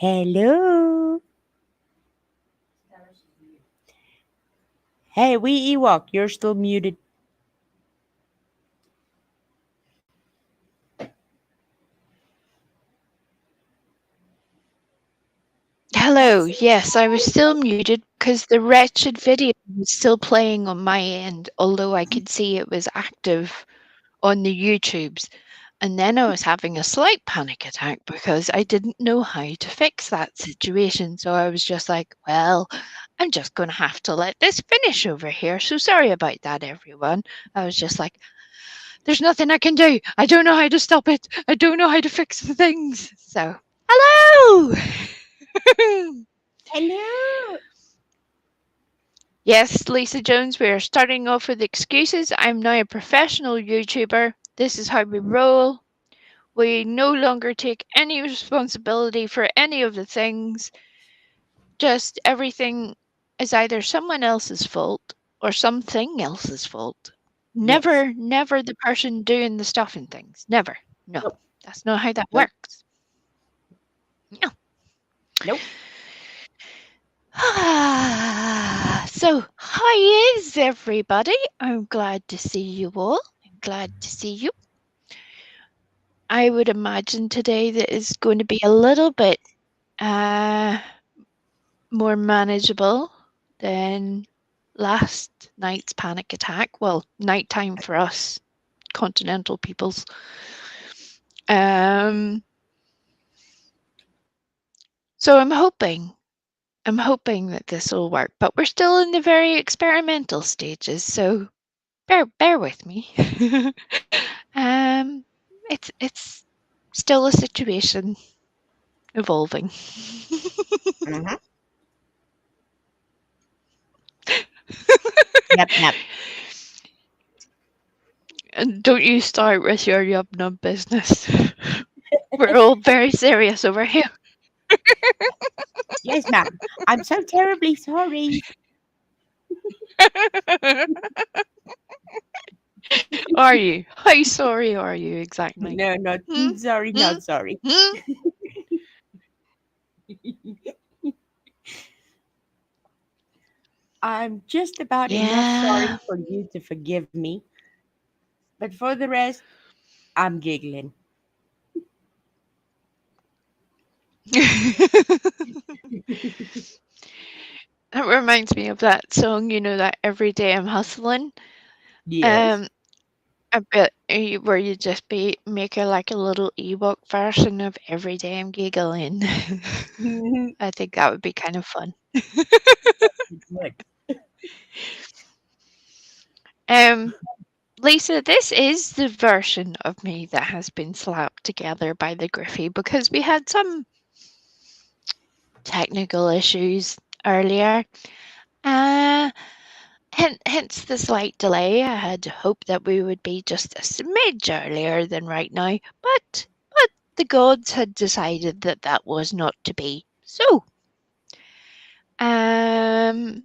Hello. Hey, we Ewok, you're still muted. Hello, yes, I was still muted because the wretched video was still playing on my end, although I could see it was active on the YouTubes. And then I was having a slight panic attack because I didn't know how to fix that situation. So I was just like, well, I'm just going to have to let this finish over here. So sorry about that, everyone. I was just like, there's nothing I can do. I don't know how to stop it. I don't know how to fix the things. So, hello! Hello. Yes, Lisa Jones, we are starting off with excuses. I'm now a professional YouTuber. This is how we roll. We no longer take any responsibility for any of the things. Just everything is either someone else's fault or something else's fault. Yes. Never the person doing the stuff and things. Never. No, Nope. that's not how that Nope. works. No. Nope. So, how is everybody? I'm glad to see you all. I'm glad to see you. I would imagine today that is going to be a little bit more manageable than last night's panic attack. Well, nighttime for us continental peoples. So I'm hoping that this will work, but we're still in the very experimental stages, so bear with me. It's still a situation evolving. Mm-hmm. Yep. Yep. And don't you start with your yub nub business. We're all very serious over here. Yes, ma'am. I'm so terribly sorry. Are you? How sorry are you exactly? No, not Hmm? sorry, Hmm? not sorry. Hmm? I'm just about enough Yeah. sorry for you to forgive me. But for the rest, I'm giggling. That reminds me of that song, that Every Day I'm Hustling. Yes. Um, a bit where you just make a like a little ebook version of Every Day I'm Giggling. I think that would be kind of fun. Good. Um, Lisa, this is the version of me that has been slapped together by the Griffey because we had some technical issues earlier. Uh, hence the slight delay. I had hoped that we would be just a smidge earlier than right now, but the gods had decided that that was not to be. So, um,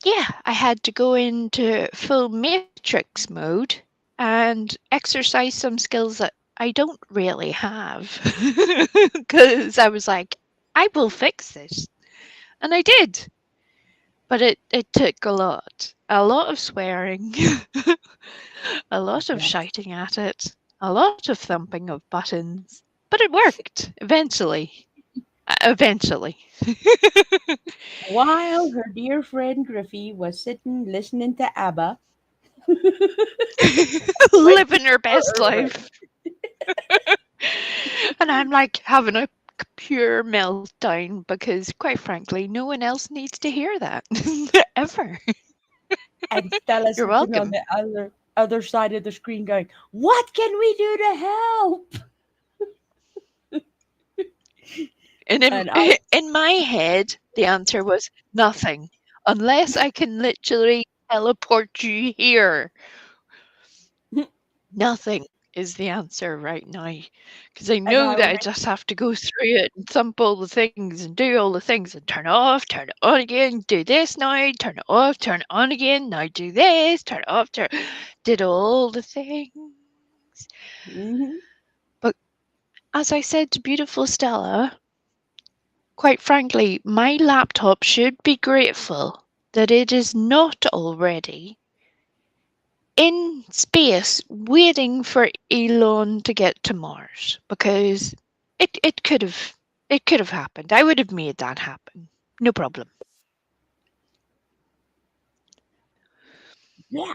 yeah, I had to go into full matrix mode and exercise some skills that I don't really have. Because I was like, I will fix this. And I did. But it took a lot of swearing, a lot of Yes. shouting at it, a lot of thumping of buttons. But it worked eventually. Eventually. While her dear friend Griffey was sitting listening to ABBA, waiting Living her for best her rest. life. And I'm like having a pure meltdown because, quite frankly, no one else needs to hear that ever. And Stella You're sitting on welcome. the other side of the screen going, "What can we do to help?" And in, And I was, in my head, the answer was nothing, unless I can literally teleport you here. Nothing is the answer right now because I and know I that was I just have to go through it and thump all the things and do all the things and turn it off, turn it on again, do this now, turn it off, turn it on again, now do this, turn it off, did all the things. Mhm. But as I said to beautiful Stella, quite frankly, my laptop should be grateful that it is not already in space waiting for Elon to get to Mars because it could have happened. I would have made that happen. No problem. Yeah.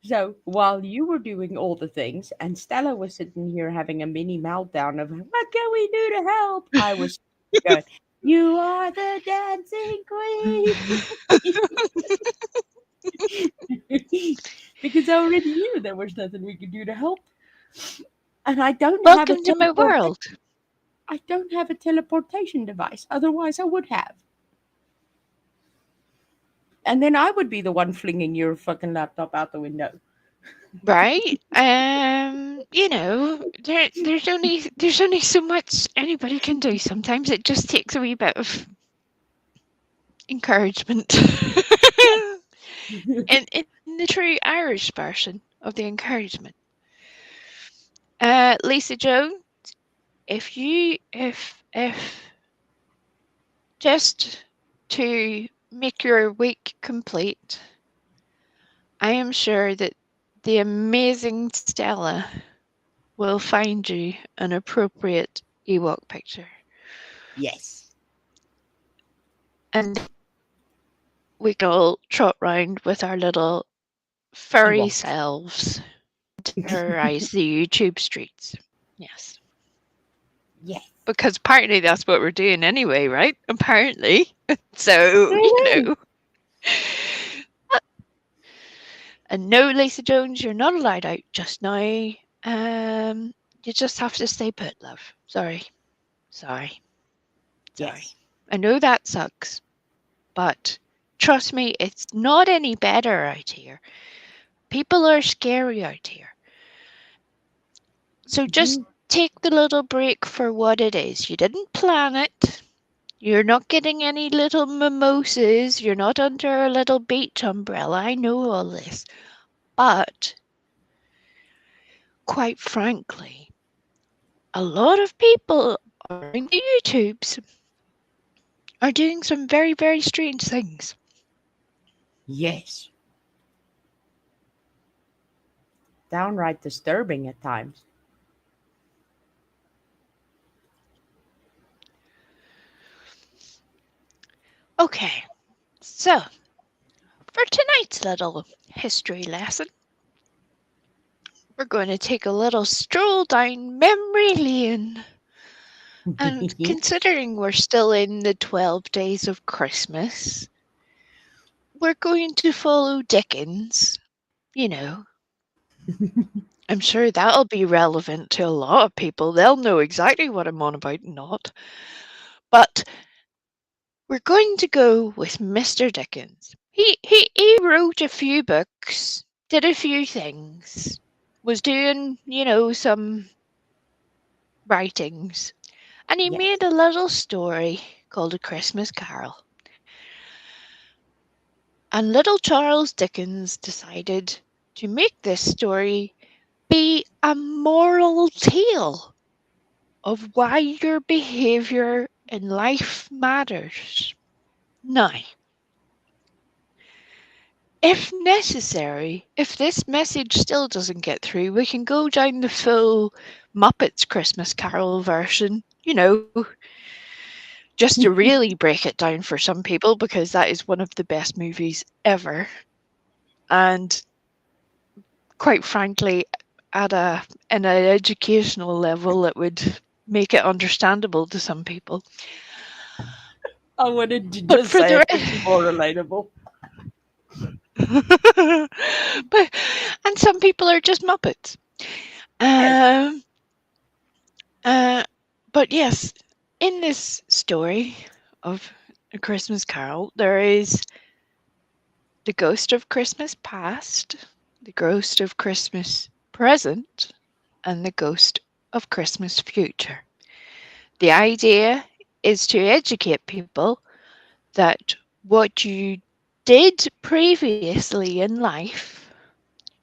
So while you were doing all the things and Stella was sitting here having a mini meltdown of what can we do to help, I was going, "You are the dancing queen," because I already knew there was nothing we could do to help, and Welcome to my world. I don't have a teleportation device. Otherwise, I would have, and then I would be the one flinging your fucking laptop out the window. Right? There's only so much anybody can do. Sometimes it just takes a wee bit of encouragement. in the true Irish version of the encouragement. Lisa Jones, if just to make your week complete, I am sure that the amazing Stella will find you an appropriate Ewok picture. Yes. And we can all trot round with our little furry Ewoks. selves and terrorize the YouTube streets. Yes. Yes. Because apparently that's what we're doing anyway, right? Apparently. So, Mhm. And no, Lisa Jones, you're not allowed out just now. You just have to stay put, love. Sorry. Sorry. Sorry. Yes. I know that sucks, but trust me, it's not any better out here. People are scary out here. So just Mhm. take the little break for what it is. You didn't plan it. You're not getting any little mimosas. You're not under a little beach umbrella. I know all this. But quite frankly, a lot of people on the YouTubes are doing some very, very strange things. Yes. Downright disturbing at times. Okay, so for tonight's little history lesson, we're going to take a little stroll down memory lane. And considering we're still in the 12 days of Christmas, we're going to follow Dickens. You know, I'm sure that'll be relevant to a lot of people. They'll know exactly what I'm on about and not. But we're going to go with Mr. Dickens. He wrote a few books, did a few things, was doing, some writings, and he Yes. made a little story called A Christmas Carol. And little Charles Dickens decided to make this story be a moral tale of why your behaviour in life matters. Now, if necessary, if this message still doesn't get through, we can go down the full Muppets Christmas Carol version, just to really break it down for some people because that is one of the best movies ever. And quite frankly, in an educational level, it would make it understandable to some people. I wanted to But just for say the it makes it more relatable. but and some people are just Muppets. Yes. Um, uh, but yes, in this story of A Christmas Carol, there is the ghost of Christmas past, the ghost of Christmas present, and the ghost of Christmas future. The idea is to educate people that what you did previously in life,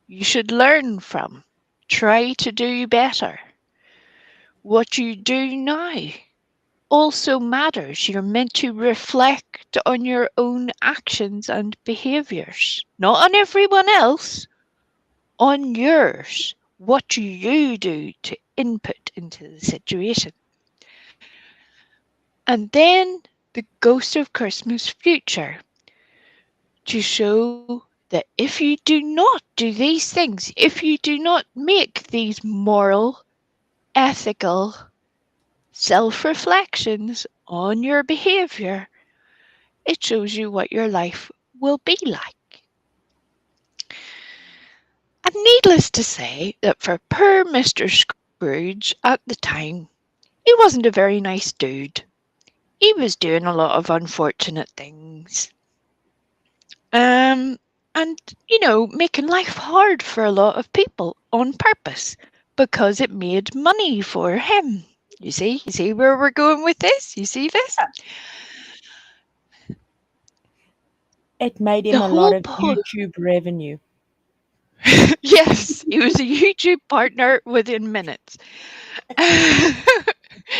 you should learn from. Try to do better. What you do now, also matters. You're meant to reflect on your own actions and behaviors, not on everyone else, on yours. What do you do to input into the situation? And then the ghost of Christmas future to show that if you do not do these things, if you do not make these moral, ethical self reflections on your behavior, it shows you what your life will be like. And needless to say that for poor Mr. Scrooge at the time, he wasn't a very nice dude. He was doing a lot of unfortunate things. Um, and making life hard for a lot of people on purpose because it made money for him. You see where we're going with this? You see this? It made The him a lot whole of point. YouTube revenue. Yes, he was a YouTube partner within minutes.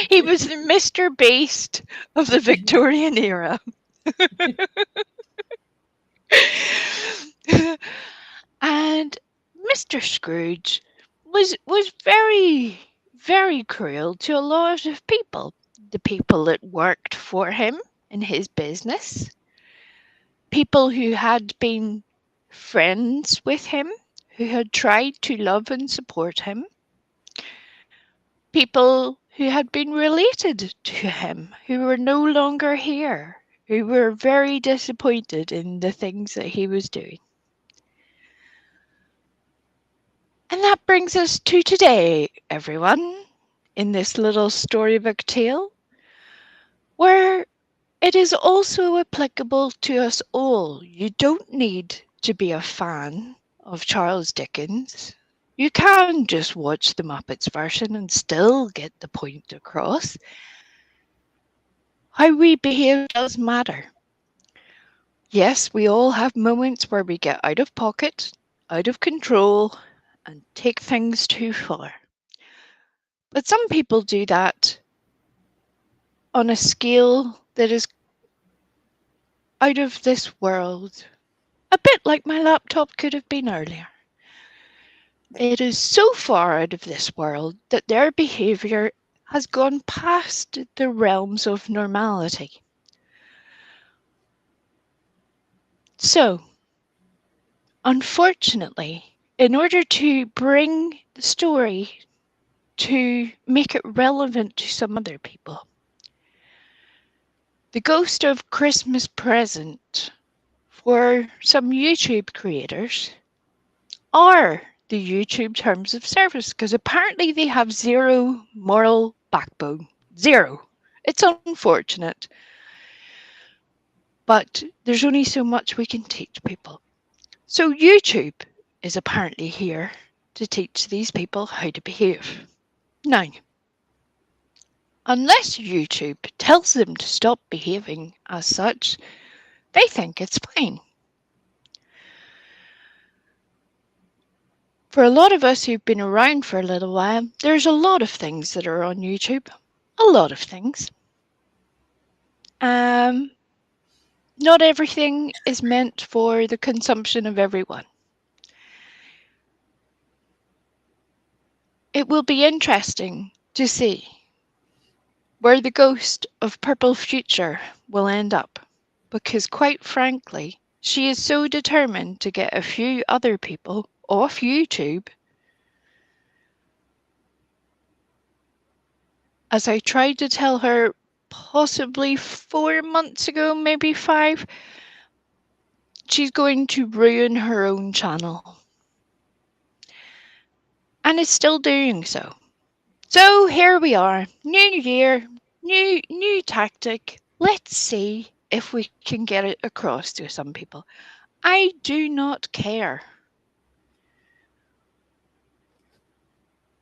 He was the Mr. Beast of the Victorian era. And Mr. Scrooge was very, very cruel to a lot of people. The people that worked for him in his business, people who had been friends with him, who had tried to love and support him, people who had been related to him, who were no longer here, who were very disappointed in the things that he was doing. And that brings us to today, everyone, in this little storybook tale, where it is also applicable to us all. You don't need to be a fan of Charles Dickens. You can just watch the Muppets version and still get the point across. How we behave does matter. Yes, we all have moments where we get out of pocket, out of control, and take things too far. But some people do that on a scale that is out of this world, a bit like my laptop could have been earlier. It is so far out of this world that their behaviour has gone past the realms of normality. So, unfortunately, in order to bring the story to make it relevant to some other people, the ghost of Christmas present for some YouTube creators are the YouTube terms of service because apparently they have zero moral backbone. Zero. It's unfortunate, but there's only so much we can teach people. So YouTube is apparently here to teach these people how to behave. Now, unless YouTube tells them to stop behaving as such, they think it's fine. For a lot of us who've been around for a little while, there's a lot of things that are on YouTube. A lot of things. Um, Not everything is meant for the consumption of everyone. It will be interesting to see where the ghost of Purple Future will end up, because quite frankly, she is so determined to get a few other people off YouTube. As I tried to tell her possibly 4 months ago, maybe 5, she's going to ruin her own channel. And is still doing so. So here we are, new year, new tactic. Let's see if we can get it across to some people. I do not care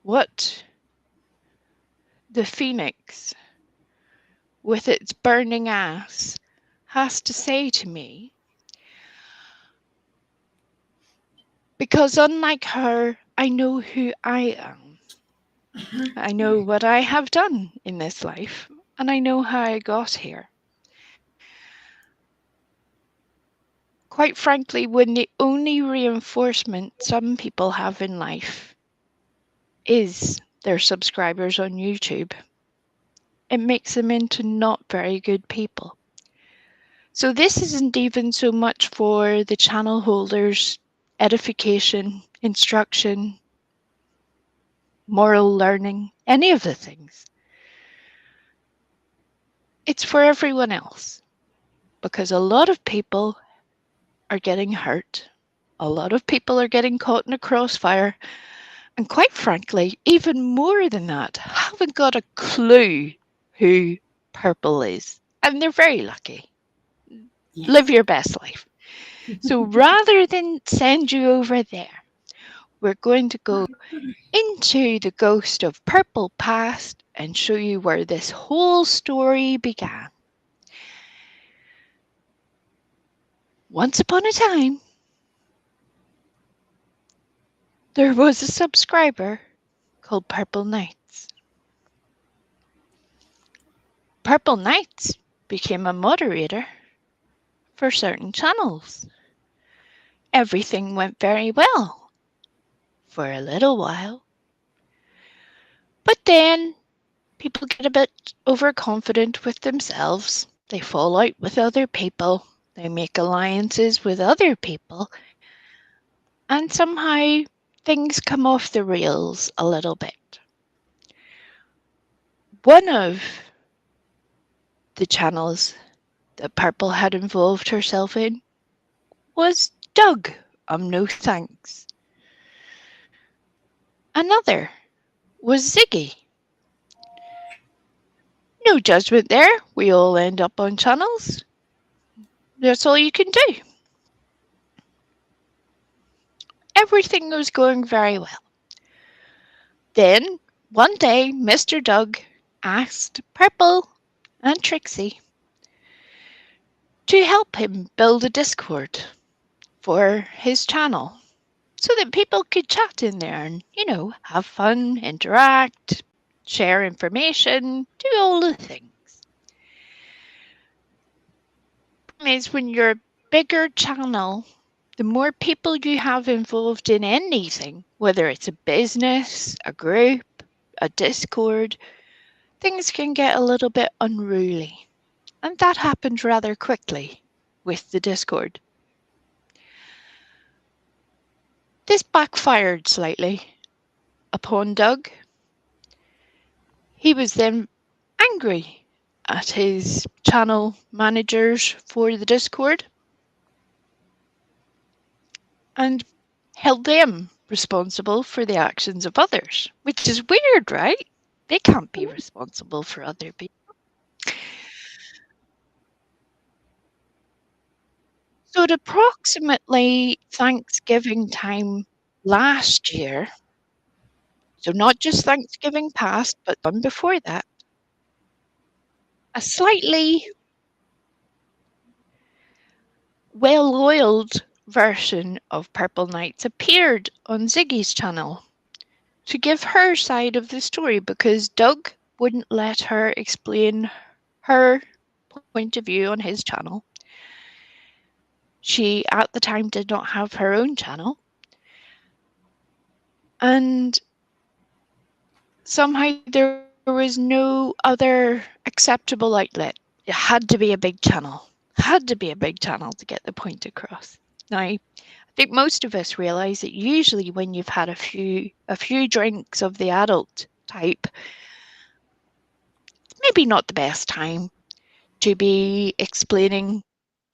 what the phoenix with its burning ass has to say to me, because unlike her, I know who I am. I know what I have done in this life, and I know how I got here. Quite frankly, when the only reinforcement some people have in life is their subscribers on YouTube, it makes them into not very good people. So this isn't even so much for the channel holders' edification, instruction, moral learning, any of the things. It's for everyone else because a lot of people are getting hurt. A lot of people are getting caught in a crossfire. And quite frankly, even more than that, haven't got a clue who Purple is. And they're very lucky. Live Yes. your best life. So rather than send you over there, we're going to go into the ghost of Purple past and show you where this whole story began. Once upon a time, there was a subscriber called Purple Knights. Purple Knights became a moderator for certain channels. Everything went very well for a little while. But then people get a bit overconfident with themselves. They fall out with other people. They make alliances with other people. And somehow things come off the rails a little bit. One of the channels that Purple had involved herself in was Doug, No Thanks. Another was Ziggy. No judgment there. We all end up on channels. That's all you can do. Everything was going very well. Then, one day, Mr. Doug asked Purple and Trixie to help him build a Discord for his channel so that people could chat in there and, have fun, interact, share information, do all the things. Problem is, when you're a bigger channel, the more people you have involved in anything, whether it's a business, a group, a Discord, things can get a little bit unruly. And that happened rather quickly with the Discord. This backfired slightly upon Doug. He was then angry at his channel managers for the Discord and held them responsible for the actions of others, which is weird, right? They can't be responsible for other people. So at approximately Thanksgiving time last year, so not just Thanksgiving past, but one before that, a slightly well-oiled version of Purple Knights appeared on Ziggy's channel to give her side of the story because Doug wouldn't let her explain her point of view on his channel. She, at the time, did not have her own channel. And somehow there was no other acceptable outlet. It had to be a big channel. Had to be a big channel to get the point across. Now, I think most of us realize that usually when you've had a few drinks of the adult type, maybe not the best time to be explaining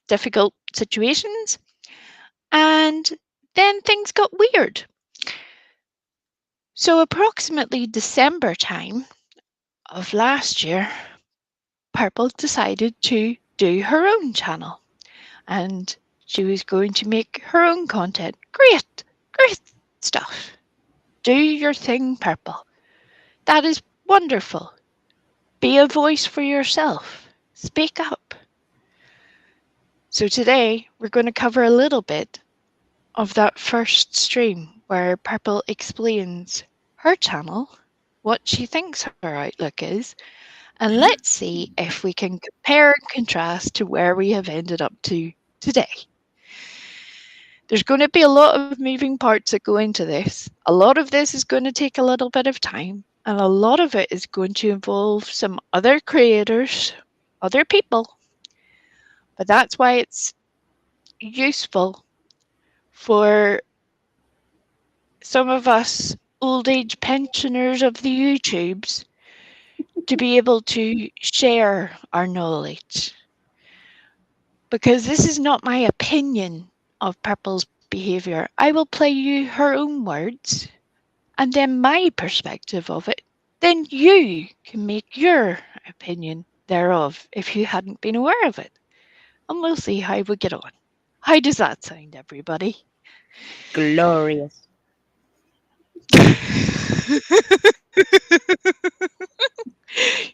difficult situations. And then things got weird. So approximately December time of last year, Purple decided to do her own channel and she was going to make her own content. Great stuff. Do your thing, Purple. That is wonderful. Be a voice for yourself. Speak up. So today we're going to cover a little bit of that first stream where Purple explains her channel, what she thinks her outlook is, And let's see if we can compare and contrast to where we have ended up to today. There's going to be a lot of moving parts that go into this. A lot of this is going to take a little bit of time, and a lot of it is going to involve some other creators, other people. But that's why it's useful for some of us old age pensioners of the YouTubes to be able to share our knowledge. Because this is not my opinion of Purple's behaviour. I will play you her own words and then my perspective of it. Then you can make your opinion thereof if you hadn't been aware of it. And we'll see how we get on. How does that sound, everybody? Glorious.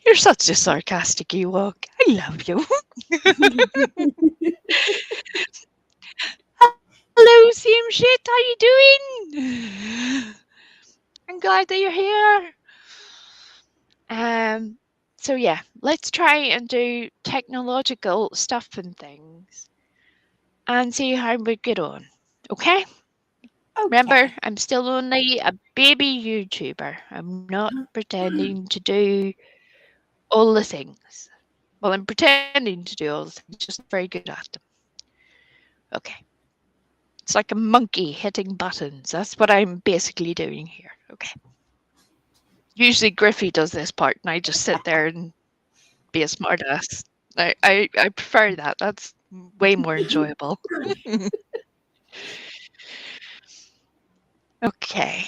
You're such a sarcastic Ewok. I love you. Hello, same shit. How you doing? I'm glad that you're here. So yeah, let's try and do technological stuff and things and see how we get on. Okay? Remember, Okay. I'm still only a baby YouTuber. I'm not pretending to do all the things. Well, I'm pretending to do all the things, just not very good at them. Okay. It's like a monkey hitting buttons. That's what I'm basically doing here. Okay. Usually Griffey does this part and I just sit there and be a smartass. I prefer that. That's way more enjoyable. Okay.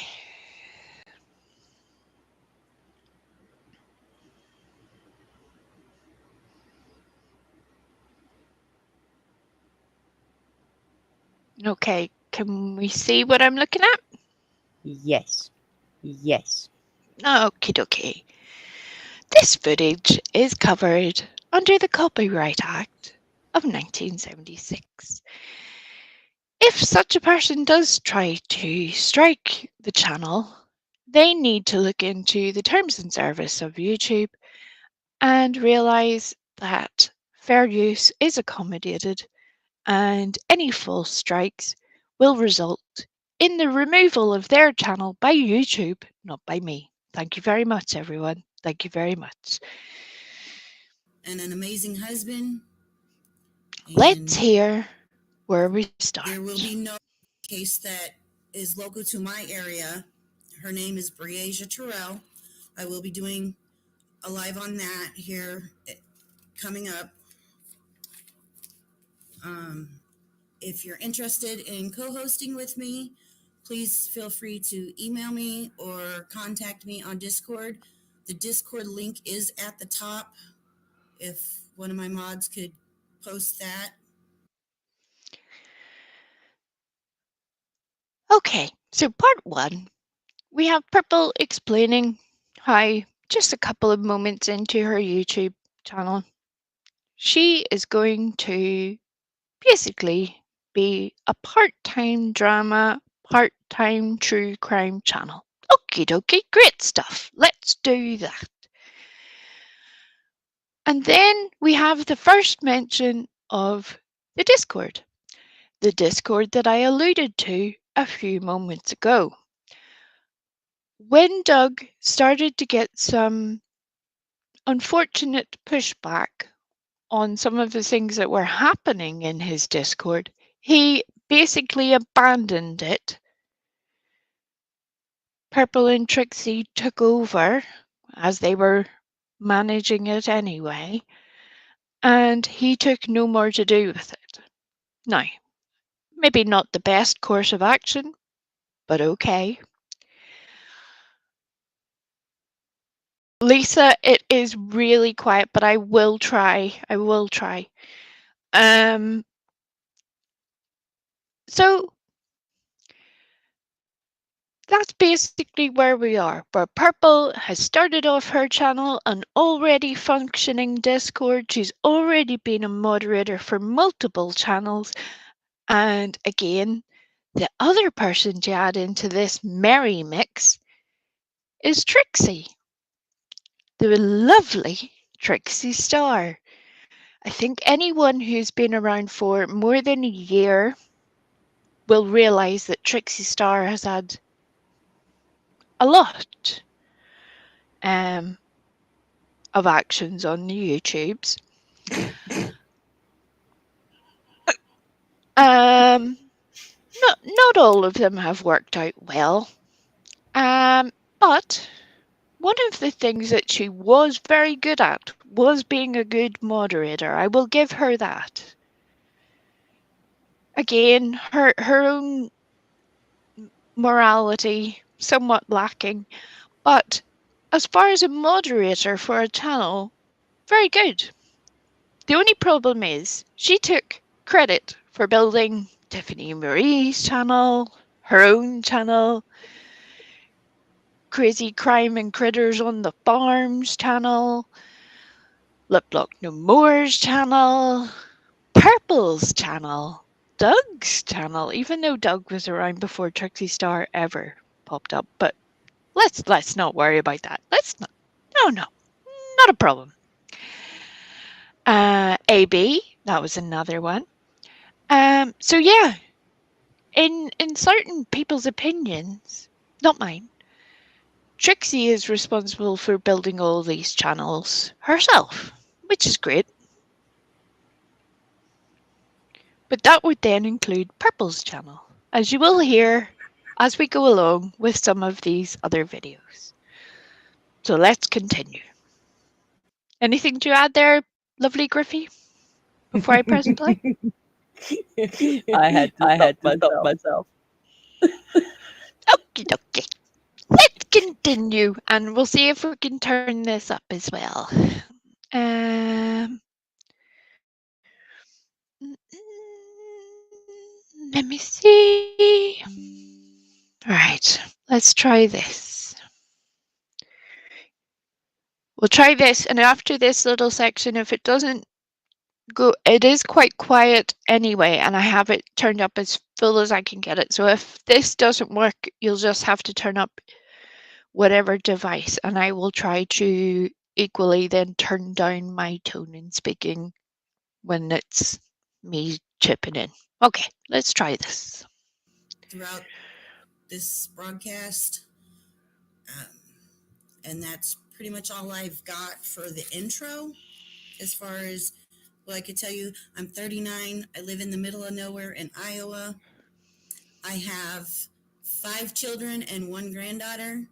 Okay. Can we see what I'm looking at? Yes. Yes. Okie dokie. This footage is covered under the Copyright Act of 1976. If such a person does try to strike the channel, they need to look into the terms and service of YouTube and realize that fair use is accommodated and any false strikes will result in the removal of their channel by YouTube, not by me. Thank you very much, everyone. Thank you very much. And an amazing husband. Let's And hear where we there will start. be no case that is local to my area. Her name is Breasia Terrell. I will be doing a live on that here coming up. If you're interested in co-hosting with me, please feel free to email me or contact me on Discord. The Discord link is at the top. If one of my mods could post that. Okay, so part one, we have Purple explaining how, just a couple of moments into her YouTube channel, she is going to basically be a part-time drama, part-time true crime channel. Okie dokie, great stuff. Let's do that. And then we have the first mention of the Discord. The Discord that I alluded to a few moments ago. When Doug started to get some unfortunate pushback on some of the things that were happening in his Discord, he basically abandoned it. Purple and Trixie took over as they were managing it anyway, and he took no more to do with it. Now, maybe not the best course of action, but okay. Lisa, it is really quiet, but I will try. I will try. So that's basically where we are. Where Purple has started off her channel, an already functioning Discord. She's already been a moderator for multiple channels. And again, the other person to add into this merry mix is Trixie, the lovely Trixie Star. I think anyone who's been around for more than a year will realize that Trixie Star has had a lot um, of actions on the YouTubes. Um, not all of them have worked out well. But one of the things that she was very good at was being a good moderator. I will give her that. Again, her own morality somewhat lacking, but as far as a moderator for a channel, very good. The only problem is she took credit for building Tiffany Marie's channel, her own channel, Crazy Crime and Critters on the Farms channel, Lip Block No More's channel, Purple's channel, Doug's channel, even though Doug was around before Trixie Star ever popped up. But let's not worry about that. Let's not. No, not a problem. AB, that was another one. So yeah, in certain people's opinions, not mine, Trixie is responsible for building all these channels herself, which is great. But that would then include Purple's channel, as you will hear as we go along with some of these other videos. So let's continue. Anything to add there, lovely Griffey, before I press play? I had to stop myself. Okie dokie. Let's continue, and we'll see if we can turn this up as well. Let me see. Right, let's try this. We'll try this, and after this little section, if it doesn't go, it is quite quiet anyway, and I have it turned up as full as I can get it. So if this doesn't work, you'll just have to turn up whatever device, and I will try to equally then turn down my tone in speaking when it's me chipping in. Okay, let's try this. Throughout this broadcast, and that's pretty much all I've got for the intro. As far as well, I could tell you, I'm 39. I live in the middle of nowhere in Iowa. I have 5 children and 1 granddaughter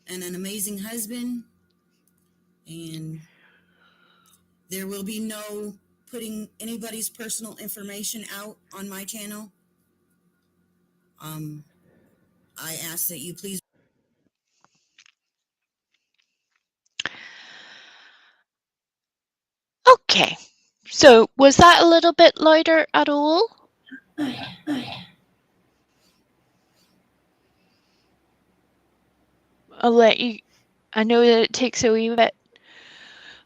and an amazing husband. And there will be no putting anybody's personal information out on my channel. I ask that you please. Okay, so was that a little bit louder at all? I'll let you, I know that it takes a wee bit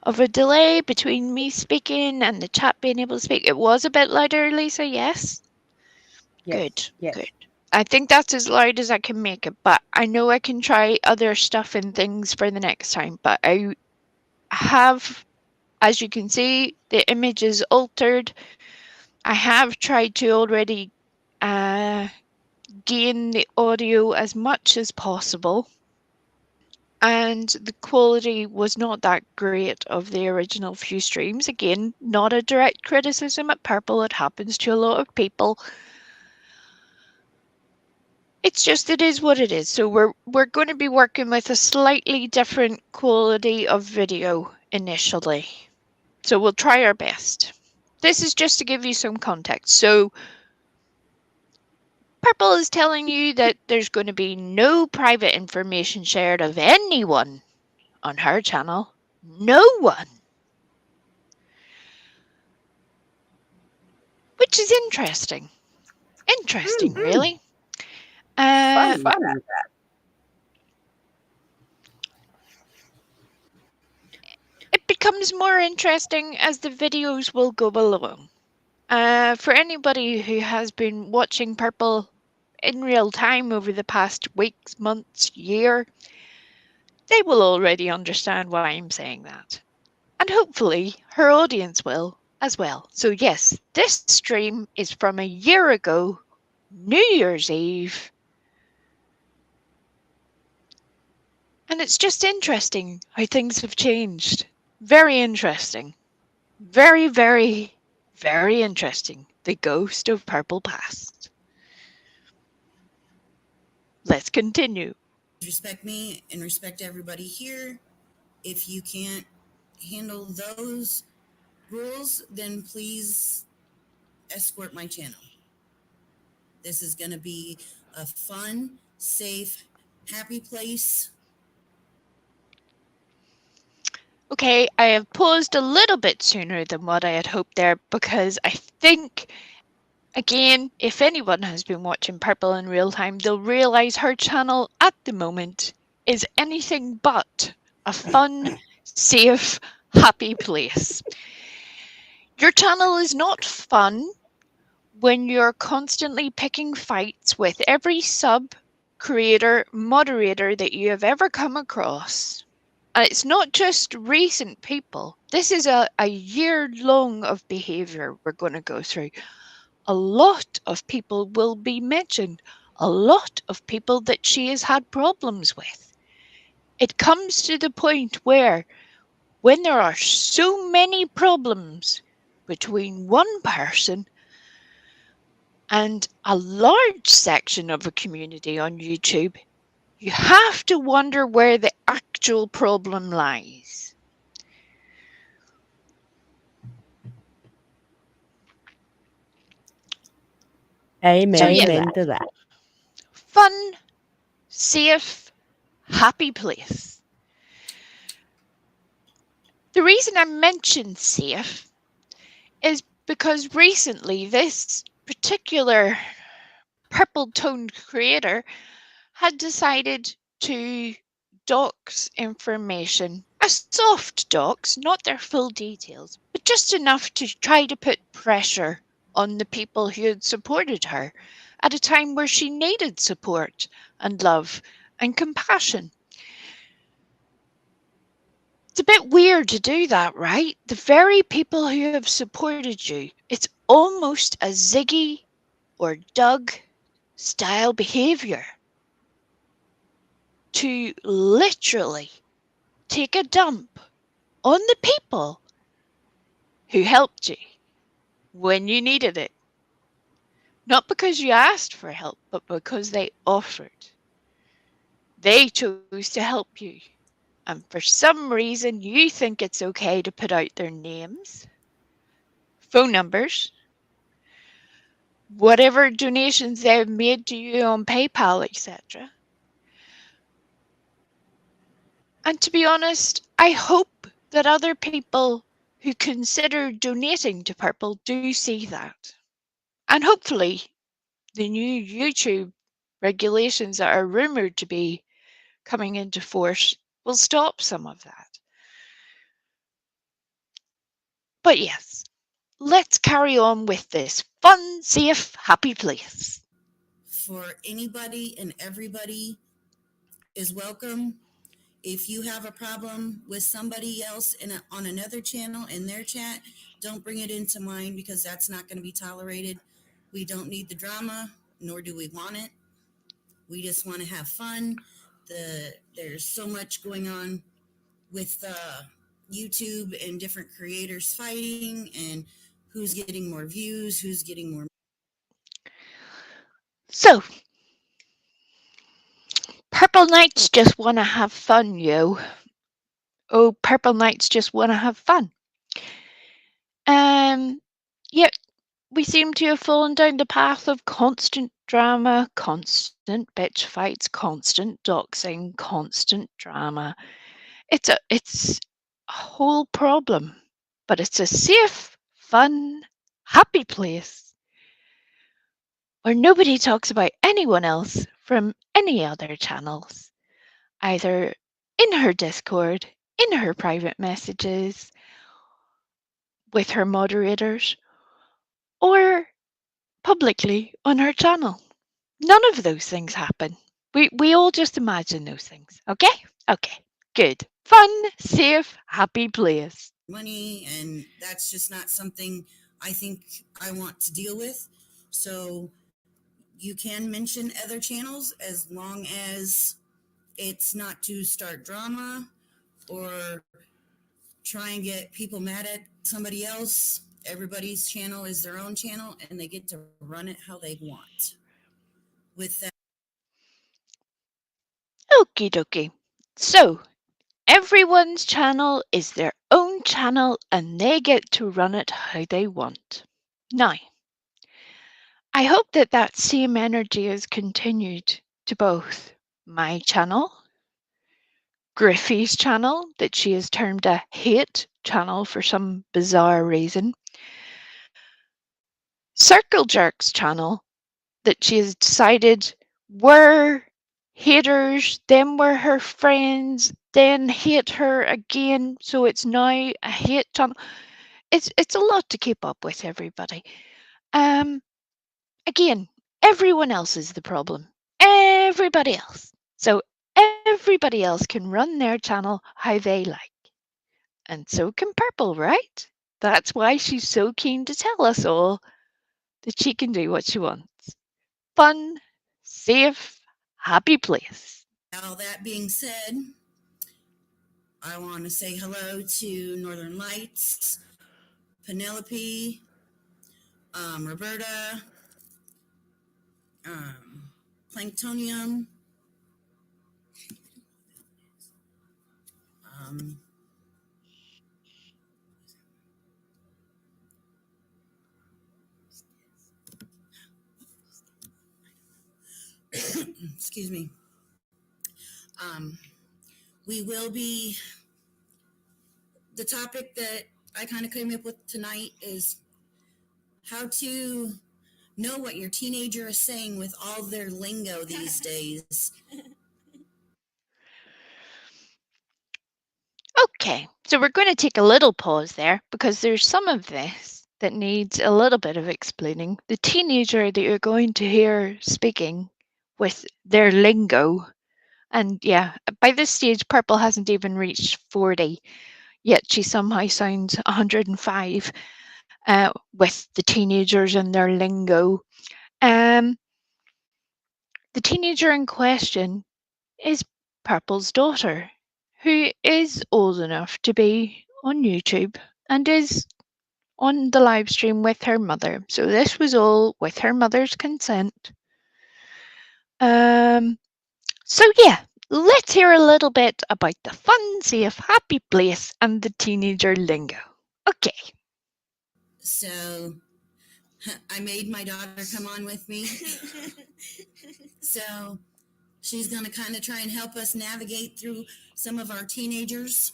of a delay between me speaking and the chat being able to speak. It was a bit louder, Lisa, yes? Good, Yes. good. I think that's as loud as I can make it, but I know I can try other stuff and things for the next time. But I have, as you can see, the image is altered. I have tried to already gain the audio as much as possible, and the quality was not that great of the original few streams. Again, not a direct criticism at Purple, it happens to a lot of people. It's just, it is what it is. So we're going to be working with a slightly different quality of video initially. So we'll try our best. This is just to give you some context. So Purple is telling you that there's going to be no private information shared of anyone on her channel. No one. Which is interesting. Interesting, really. Fun at that. It becomes more interesting as the videos will go along. For anybody who has been watching Purple in real time over the past weeks, months, year, they will already understand why I'm saying that. And hopefully her audience will as well. So, yes, this stream is from a year ago, New Year's Eve, and it's just interesting how things have changed. Very interesting. Very, very, very interesting. The ghost of purple past. Let's continue. Respect me and respect everybody here. If you can't handle those rules, then please escort my channel. This is going to be a fun, safe, happy place. Okay, I have paused a little bit sooner than what I had hoped there because I think, again, if anyone has been watching Purple in real time, they'll realise her channel at the moment is anything but a fun, safe, happy place. Your channel is not fun when you're constantly picking fights with every sub, creator, moderator that you have ever come across. And it's not just recent people. This is a year long of behavior we're going to go through. A lot of people will be mentioned, a lot of people that she has had problems with. It comes to the point where, when there are so many problems between one person and a large section of a community on YouTube, you have to wonder where the actual problem lies. So, yeah, Amen to that. fun, safe, happy place. The reason I mention safe is because recently this particular purple toned creator had decided to dox information, a soft dox, not their full details, but just enough to try to put pressure on the people who had supported her at a time where she needed support and love and compassion. It's a bit weird to do that, right? The very people who have supported you, it's almost a Ziggy or Doug style behavior to literally take a dump on the people who helped you when you needed it. Not because you asked for help, but because they offered. They chose to help you. And for some reason, you think it's okay to put out their names, phone numbers, whatever donations they've made to you on PayPal, etc. And to be honest, I hope that other people who consider donating to Purple do see that. And hopefully, the new YouTube regulations that are rumoured to be coming into force will stop some of that. But yes, let's carry on with this fun, safe, happy place. For anybody and everybody is welcome. If you have a problem with somebody else on another channel in their chat, don't bring it into mine because that's not going to be tolerated. We don't need the drama, nor do we want it. We just want to have fun. There's so much going on with YouTube and different creators fighting and who's getting more views, who's getting more. So, Purple Knights just want to have fun, yo. Oh, Purple Knights just want to have fun. Yet we seem to have fallen down the path of constant drama, constant bitch fights, constant doxing, constant drama. It's a whole problem, but it's a safe, fun, happy place where nobody talks about anyone else from any other channels, either in her Discord, in her private messages, with her moderators, or publicly on her channel. None of those things happen. We all just imagine those things, okay? Okay, good. Fun, safe, happy place. money, and that's just not something I think I want to deal with. So you can mention other channels as long as it's not to start drama or try and get people mad at somebody else. Everybody's channel is their own channel and they get to run it how they want. With that, Okie dokie. So, everyone's channel is their own channel and they get to run it how they want. Now, I hope that that same energy is continued to both my channel, Griffey's channel, that she has termed a hate channel for some bizarre reason, Circle Jerk's channel, that she has decided were haters, then were her friends, then hate her again, so it's now a hate channel. It's a lot to keep up with, everybody. Um, Again, everyone else is the problem. Everybody else. So everybody else can run their channel how they like. And so can Purple, right? That's why she's so keen to tell us all that she can do what she wants. Fun, safe, happy place. all that being said, I want to say hello to Northern Lights, Penelope, Roberta, Planktonium, um, excuse me. Um, we will be, the topic that I kind of came up with tonight is how to know what your teenager is saying with all their lingo these days. Okay, so we're going to take a little pause there because there's some of this that needs a little bit of explaining. The teenager that you're going to hear speaking with their lingo, and yeah, by this stage, Purple hasn't even reached 40, yet she somehow sounds 105 with the teenagers and their lingo. Um, the teenager in question is Purple's daughter, who is old enough to be on YouTube and is on the live stream with her mother. So this was all with her mother's consent. Um, so yeah, let's hear a little bit about the fun, safe, happy place and the teenager lingo. Okay. So I made my daughter come on with me. So she's going to kind of try and help us navigate through some of our teenagers.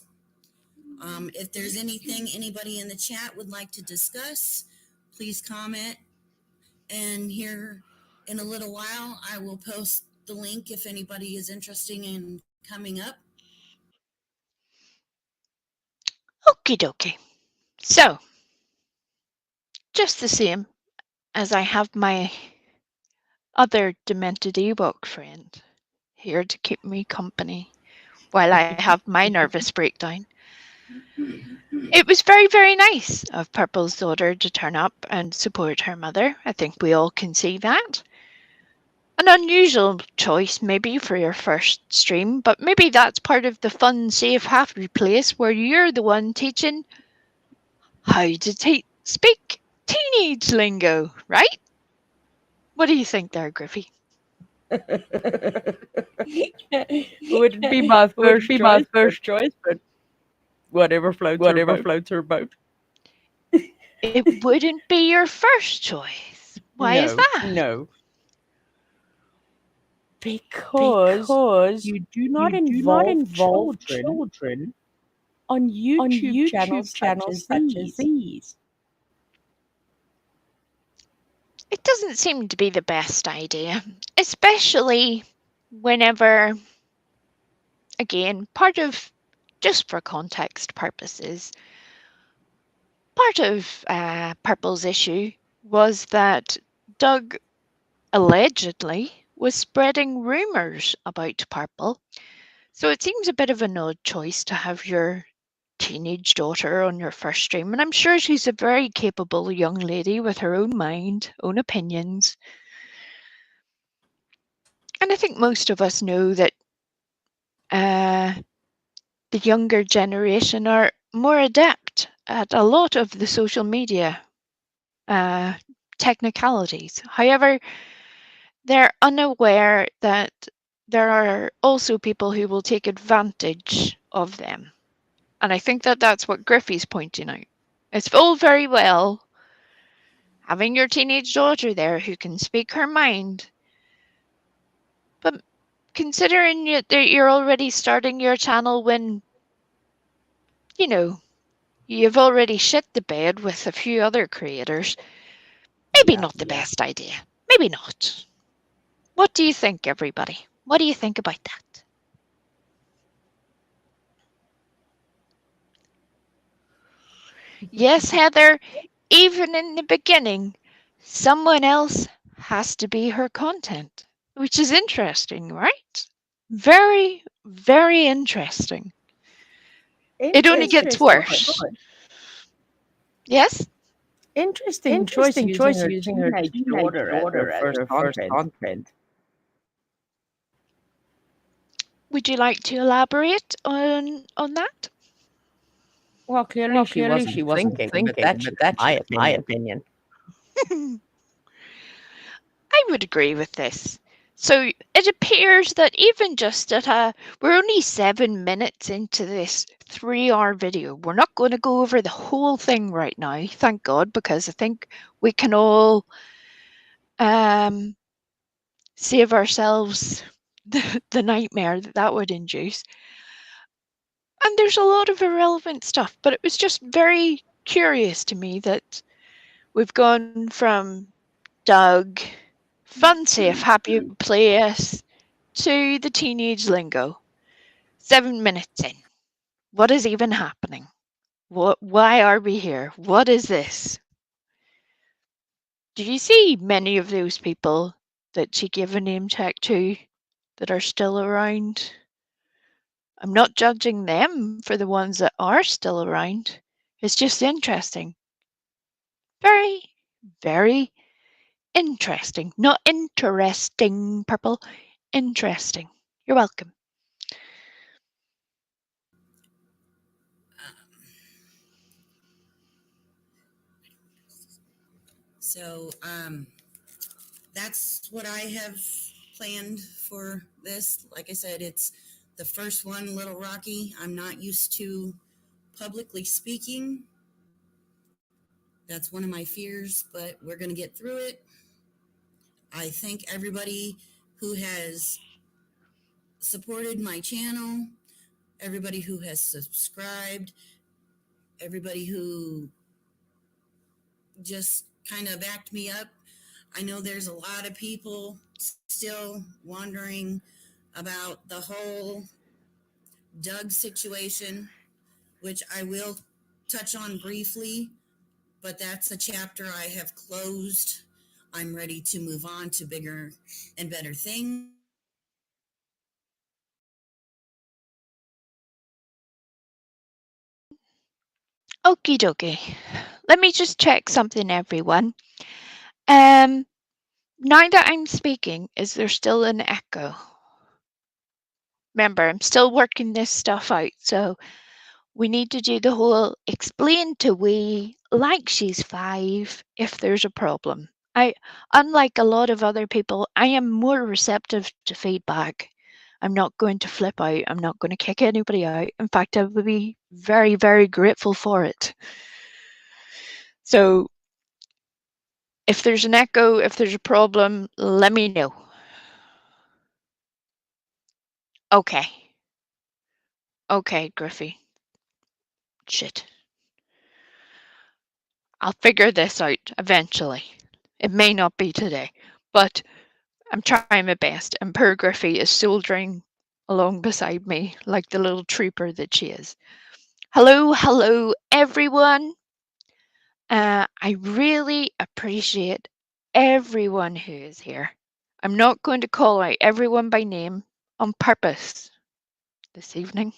If there's anything anybody in the chat would like to discuss, please comment. And here in a little while, I will post the link if anybody is interested in coming up. Okie dokie. So, just the same as I have my other demented Ewok friend here to keep me company while I have my nervous breakdown. It was very, very nice of Purple's daughter to turn up and support her mother. I think we all can see that. An unusual choice, maybe, for your first stream, but maybe that's part of the fun, safe, happy place where you're the one teaching how to speak teenage lingo, right? What do you think there, Griffey? Wouldn't be my first choice, but whatever Whatever floats her boat. It wouldn't be your first choice. Why is No, that? no. Because Because you do not you do not involve involve children children on on YouTube YouTube channels such channels as such as these. these. It doesn't seem to be the best idea, especially whenever, again, part of, just for context purposes, part of Purple's issue was that Doug allegedly was spreading rumours about Purple. So it seems a bit of an odd choice to have your teenage daughter on your first stream, and I'm sure she's a very capable young lady with her own mind, own opinions. And I think most of us know that uh, the younger generation are more adept at a lot of the social media uh, technicalities. However, they're unaware that there are also people who will take advantage of them. And I think that that's what Griffey's pointing out. It's all very well having your teenage daughter there who can speak her mind, but considering that you're already starting your channel when, you know, you've already shit the bed with a few other creators, maybe Yeah, not the yeah. best idea. Maybe not. What do you think, everybody? What do you think about that? Yes, Heather, even in the beginning, someone else has to be her content, which is interesting, right? Very, very interesting. It only gets Interesting worse. choice. Yes? Interesting choice Interesting using choice her using her teenage teenage daughter as her daughter as first her first content. content. Would you like to elaborate on that? Well, clearly Well, she clearly wasn't she wasn't thinking, but thinking, that's but just that's my just my opinion. opinion. I would agree with this. So it appears that even just we're only 7 minutes into this 3 hour video. We're not going to go over the whole thing right now, thank God, because I think we can all um, save ourselves the nightmare that would induce. And there's a lot of irrelevant stuff, but it was just very curious to me that we've gone from Doug, fun, safe, happy place, to the teenage lingo. 7 minutes in. What is even happening? Why are we here? What is this? Do you see many of those people that she gave a name check to that are still around? I'm not judging them for the ones that are still around. It's just interesting. Very, very interesting. Not interesting, Purple. Interesting. You're welcome. So that's what I have planned for this. Like I said, it's the first one, a little rocky. I'm not used to publicly speaking. That's one of my fears, but we're going to get through it. I thank everybody who has supported my channel, everybody who has subscribed, everybody who just kind of backed me up. I know there's a lot of people still wondering about the whole Doug situation, which I will touch on briefly, but that's a chapter I have closed. I'm ready to move on to bigger and better things. Okie dokie. Let me just check something, everyone. Um, Now that I'm speaking, is there still an echo? Remember, I'm still working this stuff out, so we need to do the whole explain to we like she's 5 if there's a problem. Unlike a lot of other people, I am more receptive to feedback. I'm not going to flip out. I'm not going to kick anybody out. In fact, I would be very, very grateful for it. So if there's an echo, if there's a problem, let me know. Okay. Okay, Griffey. Shit. I'll figure this out eventually. It may not be today, but I'm trying my best, and poor Griffey is soldiering along beside me like the little trooper that she is. Hello, hello, everyone. I really appreciate everyone who is here. I'm not going to call out everyone by name on purpose this evening.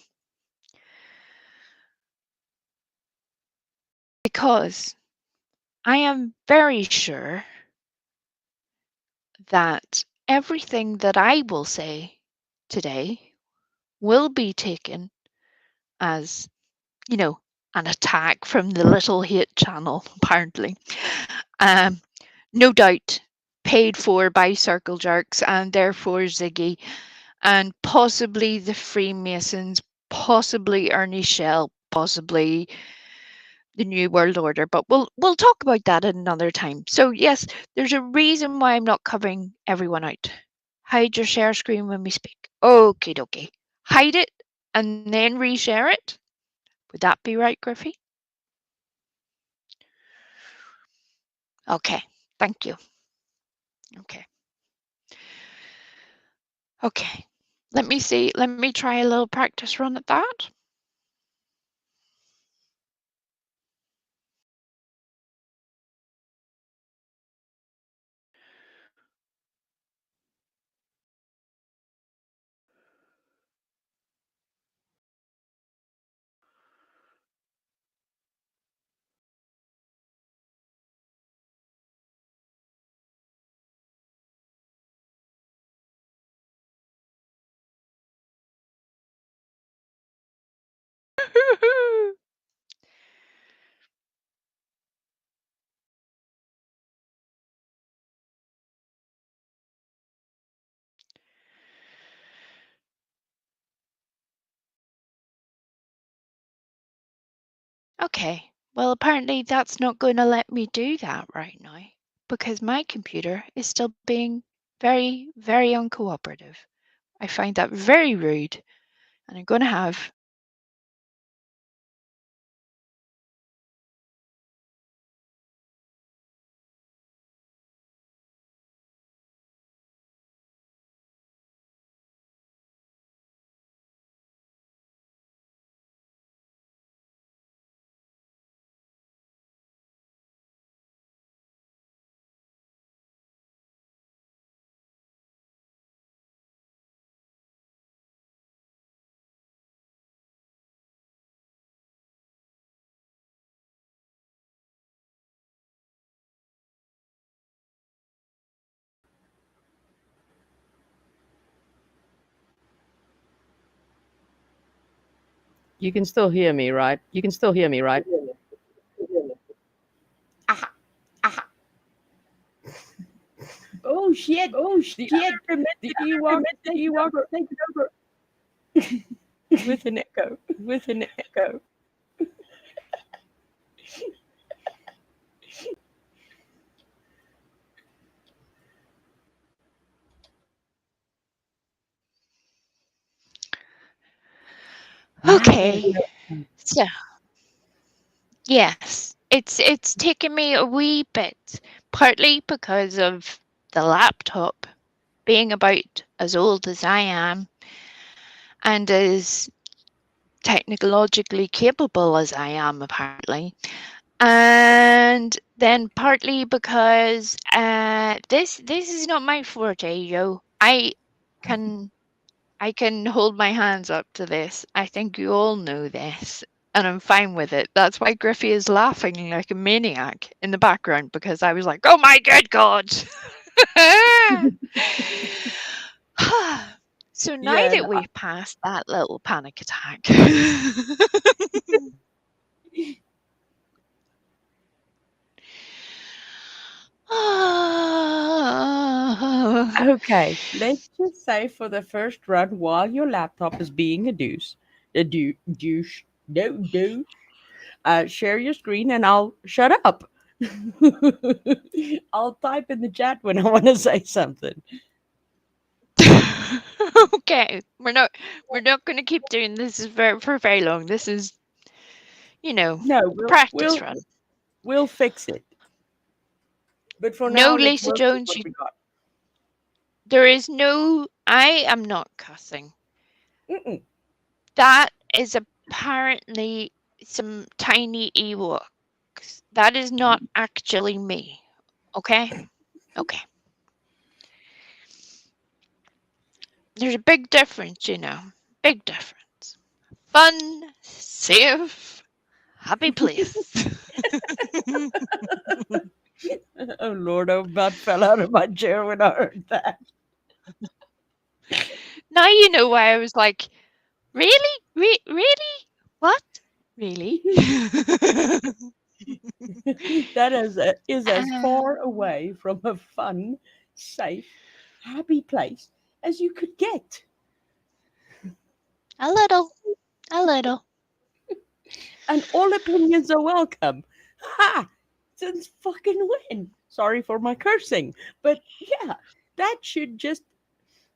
because I am very sure that everything that I will say today will be taken as, you know, an attack from the little hate channel, apparently. Um, no doubt paid for by Circle Jerks and therefore Ziggy, and possibly the Freemasons, possibly Ernie Shell, possibly the New World Order, but we'll talk about that at another time. So yes, there's a reason why I'm not covering everyone out. Hide your share screen when we speak. Okie dokie. Hide it and then reshare it. Would that be right, Griffey? Okay, thank you. Okay. Okay. Let me see. Let me try a little practice run at that. Okay, well, apparently that's not going to let me do that right now because my computer is still being very, very uncooperative. I find that very rude, and I'm going to have. You can still hear me, right? You can still hear me, right? Aha, aha. Oh shit! Oh The shit! other The Mr. other Ewok Mr. taking Ewok over taking over. with an echo. With an echo. Now there's Okay, no. so yes, it's taken me a wee bit, partly because of the laptop being about as old as I am and as technologically capable as I am, apparently. And then partly because this is not my forte, yo. Can I can hold my hands up to this. I think you all know this. And I'm fine with it. That's why Griffey is laughing like a maniac in the background because I was like, oh my good God. So now Yeah, that no, we've passed that little panic attack, okay, let's just say for the first run, while your laptop is being a douche, no, share your screen and I'll shut up. I'll type in the chat when I want to say something. okay, we're not going to keep doing this for very long. This is, No, a practice run. we'll fix it. But for No, now, let's Lisa work with Jones, what we got. there is no. I am not cussing. Mm-mm. That is apparently some tiny Ewoks. That is not actually me. Okay, okay. There's a big difference, Big difference. Fun, safe, happy place. Oh Lord, I about fell out of my chair when I heard that. Now you know why I was like, really? Really? What? Really? That is as far Um, away from a fun, safe, happy place as you could get. a little, a little. And all opinions are welcome. Ha! Since fucking when? Sorry for my cursing. But yeah, that should just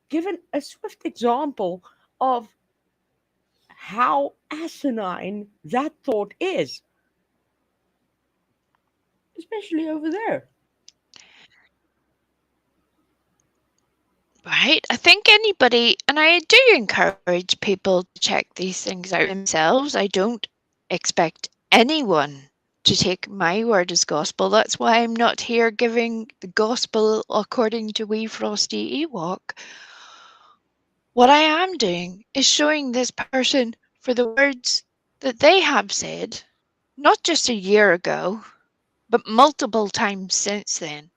give a swift example of how asinine that thought is, especially over there. Right? I think anybody, and I do encourage people to check these things out themselves. I don't expect anyone to take my word as gospel. That's why I'm not here giving the gospel according to wee frosty Ewok. What I am doing is showing this person for the words that they have said, not just a year ago, but multiple times since then.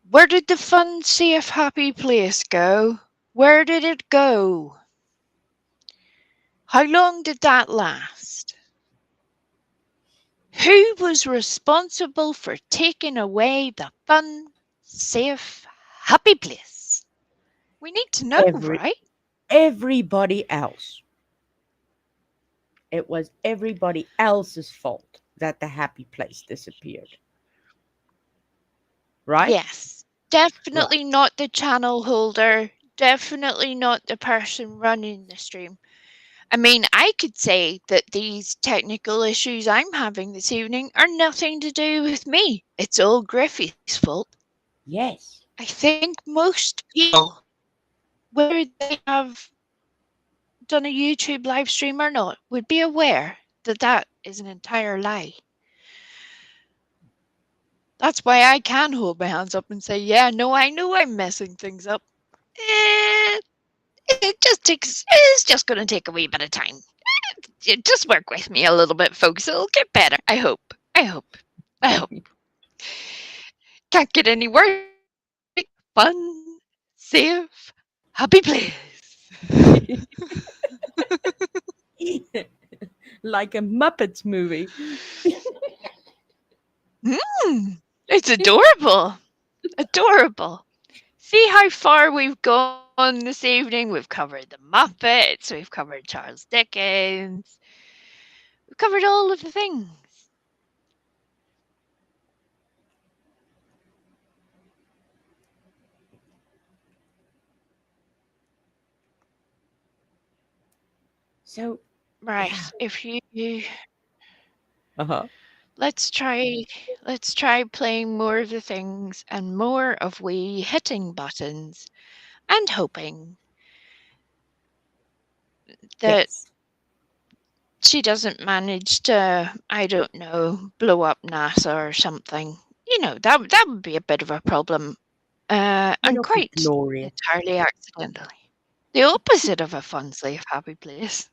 Where did the fun, safe, happy place go? Where did it go? How long did that last? Who was responsible for taking away the fun, safe, happy place? We need to know, Every right? everybody else. It was everybody else's fault that the happy place disappeared. Right? Yes. Right. Definitely not the channel holder. Definitely not the person running the stream. I mean, I could say that these technical issues I'm having this evening are nothing to do with me. It's all Griffey's fault. Yes. I think most people, whether they have done a YouTube live stream or not, would be aware that that is an entire lie. That's why I can hold my hands up and say, yeah, no, I know I'm messing things up. Eh, it's just going to take a wee bit of time. Just work with me a little bit, folks. It'll get better. I hope. I hope. I hope. Can't get any worse, right? Fun, safe, happy place. Like a Muppets movie. It's adorable. Adorable. See how far we've gone this evening? We've covered the Muppets, we've covered Charles Dickens, we've covered all of the things. So, yeah. Right. If you Uh-huh. let's try playing more of the things and more of we hitting buttons and hoping that Yes. she doesn't manage to, I don't know, blow up NASA or something. That would be a bit of a problem, and It'll be quite glorious. entirely accidentally. The opposite of a fun, safe, happy place.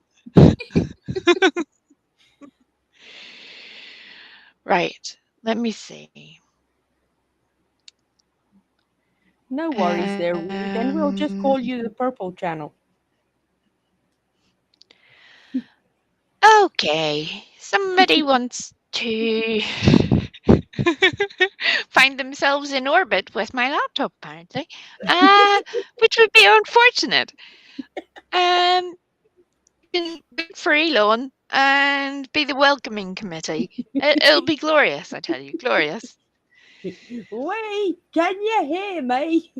Right. Let me see. No worries there, Wee. Then we'll just Um, call you the Purple Channel. okay. Somebody wants to find themselves in orbit with my laptop, apparently, which would be unfortunate. You can root for Elon and be the welcoming committee. It'll be glorious, I tell you, glorious. Wait, can you hear me?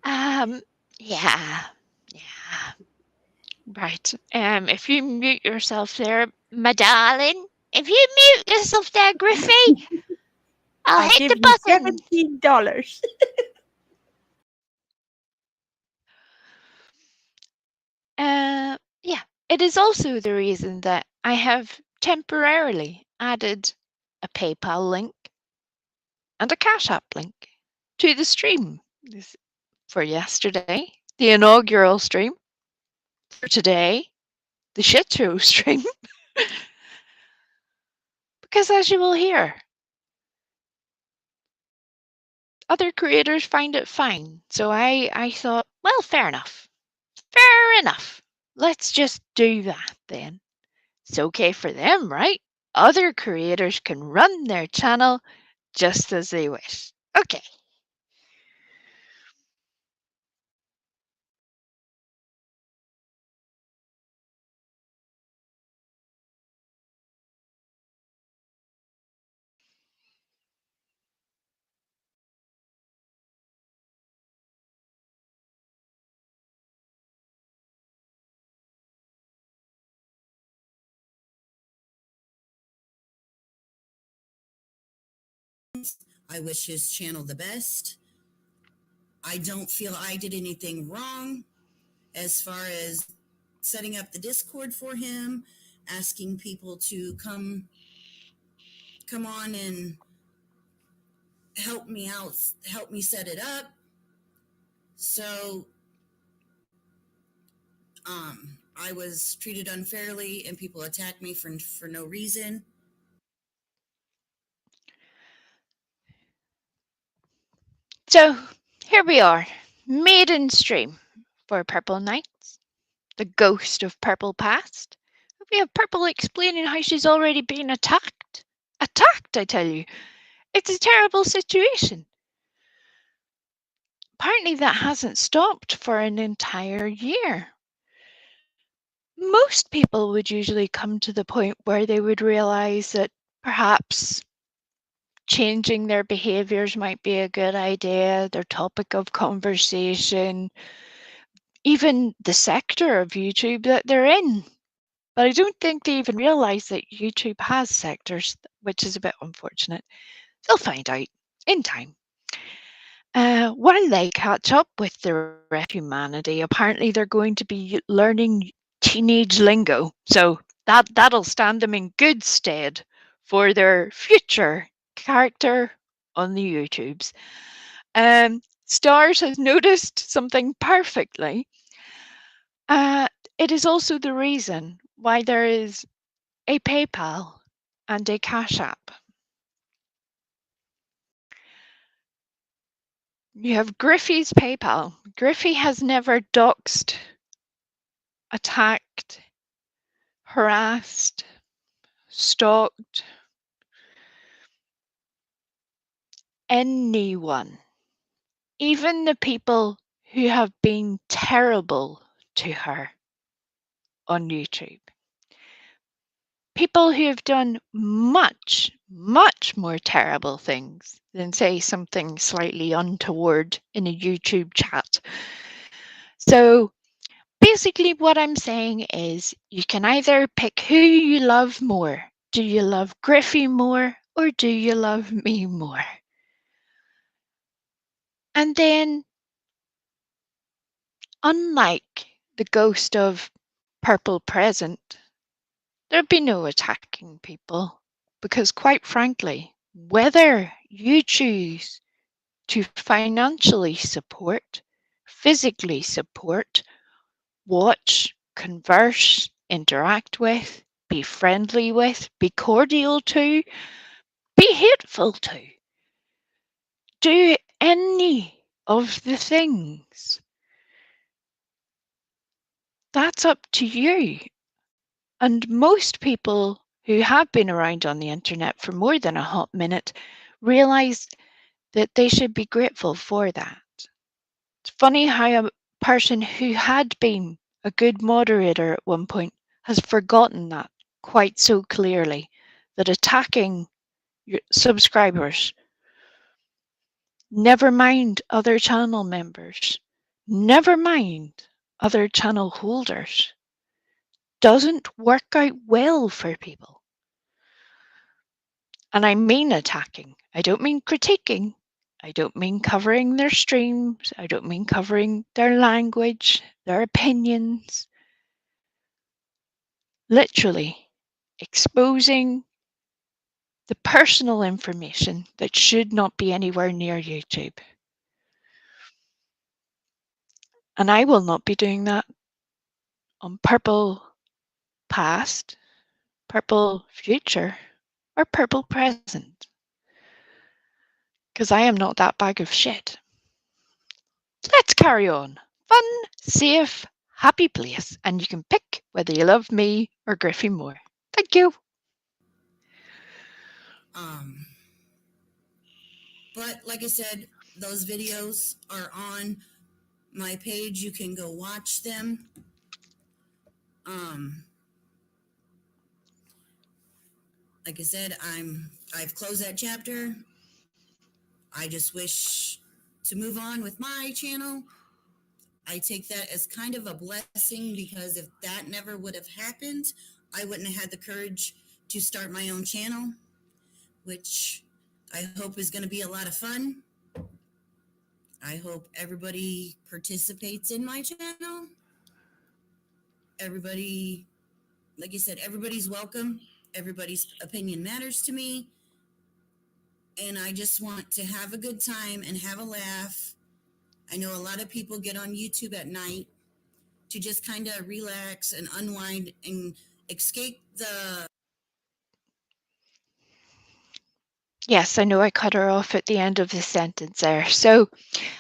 Um, yeah, yeah, right. If you mute yourself there, my darling, if you mute yourself there, Griffey, I'll I'll hit give the you button. $17. Yeah, it is also the reason that I have temporarily added a PayPal link and a Cash App link to the stream for yesterday, the inaugural stream, for today, the shit show stream, because as you will hear, other creators find it fine. So I thought, well, fair enough. Fair enough. Let's just do that then. It's okay for them, right? Other creators can run their channel just as they wish. Okay. I wish his channel the best. I don't feel I did anything wrong as far as setting up the Discord for him, asking people to come on and help me out, help me set it up. So I was treated unfairly and people attacked me for no reason. So here we are, maiden stream for Purple Nights, the ghost of Purple Past. We have Purple explaining how she's already been attacked. Attacked, I tell you. It's a terrible situation. Apparently that hasn't stopped for an entire year. Most people would usually come to the point where they would realize that perhaps changing their behaviors might be a good idea, their topic of conversation, even the sector of YouTube that they're in. But I don't think they even realize that YouTube has sectors, which is a bit unfortunate. They'll find out in time. While they catch up with the rest of humanity, apparently they're going to be learning teenage lingo. So that'll stand them in good stead for their future character on the YouTubes. Stars has noticed something perfectly. It is also the reason why there is a PayPal and a Cash App. You have Griffey's PayPal. Griffey has never doxed, attacked, harassed, stalked anyone, even the people who have been terrible to her on YouTube. People who have done much, much more terrible things than say something slightly untoward in a YouTube chat. So basically what I'm saying is you can either pick who you love more. Do you love Griffey more or do you love me more? And then, unlike the ghost of Purple Present, there'd be no attacking people because, quite frankly, whether you choose to financially support, physically support, watch, converse, interact with, be friendly with, be cordial to, be hateful to, do any of the things, that's up to you. And most people who have been around on the internet for more than a hot minute realize that they should be grateful for that. It's funny how a person who had been a good moderator at one point has forgotten that quite so clearly, that attacking your subscribers, never mind other channel members, never mind other channel holders, doesn't work out well for people. And I mean attacking. I don't mean critiquing. I don't mean covering their streams. I don't mean covering their language, their opinions. Literally exposing the personal information that should not be anywhere near YouTube. And I will not be doing that on Purple Past, Purple Future, or Purple Present. Because I am not that bag of shit. Let's carry on. Fun, safe, happy place. And you can pick whether you love me or Griffey more. Thank you. Um, but like I said, those videos are on my page. You can go watch them. Like I said, I've closed that chapter. I just wish to move on with my channel. I take that as kind of a blessing, because if that never would have happened, I wouldn't have had the courage to start my own channel, which I hope is going to be a lot of fun. I hope everybody participates in my channel. Everybody, like you said, everybody's welcome. Everybody's opinion matters to me. And I just want to have a good time and have a laugh. I know a lot of people get on YouTube at night to just kind of relax and unwind and escape the. Yes, I know I cut her off at the end of the sentence there. So,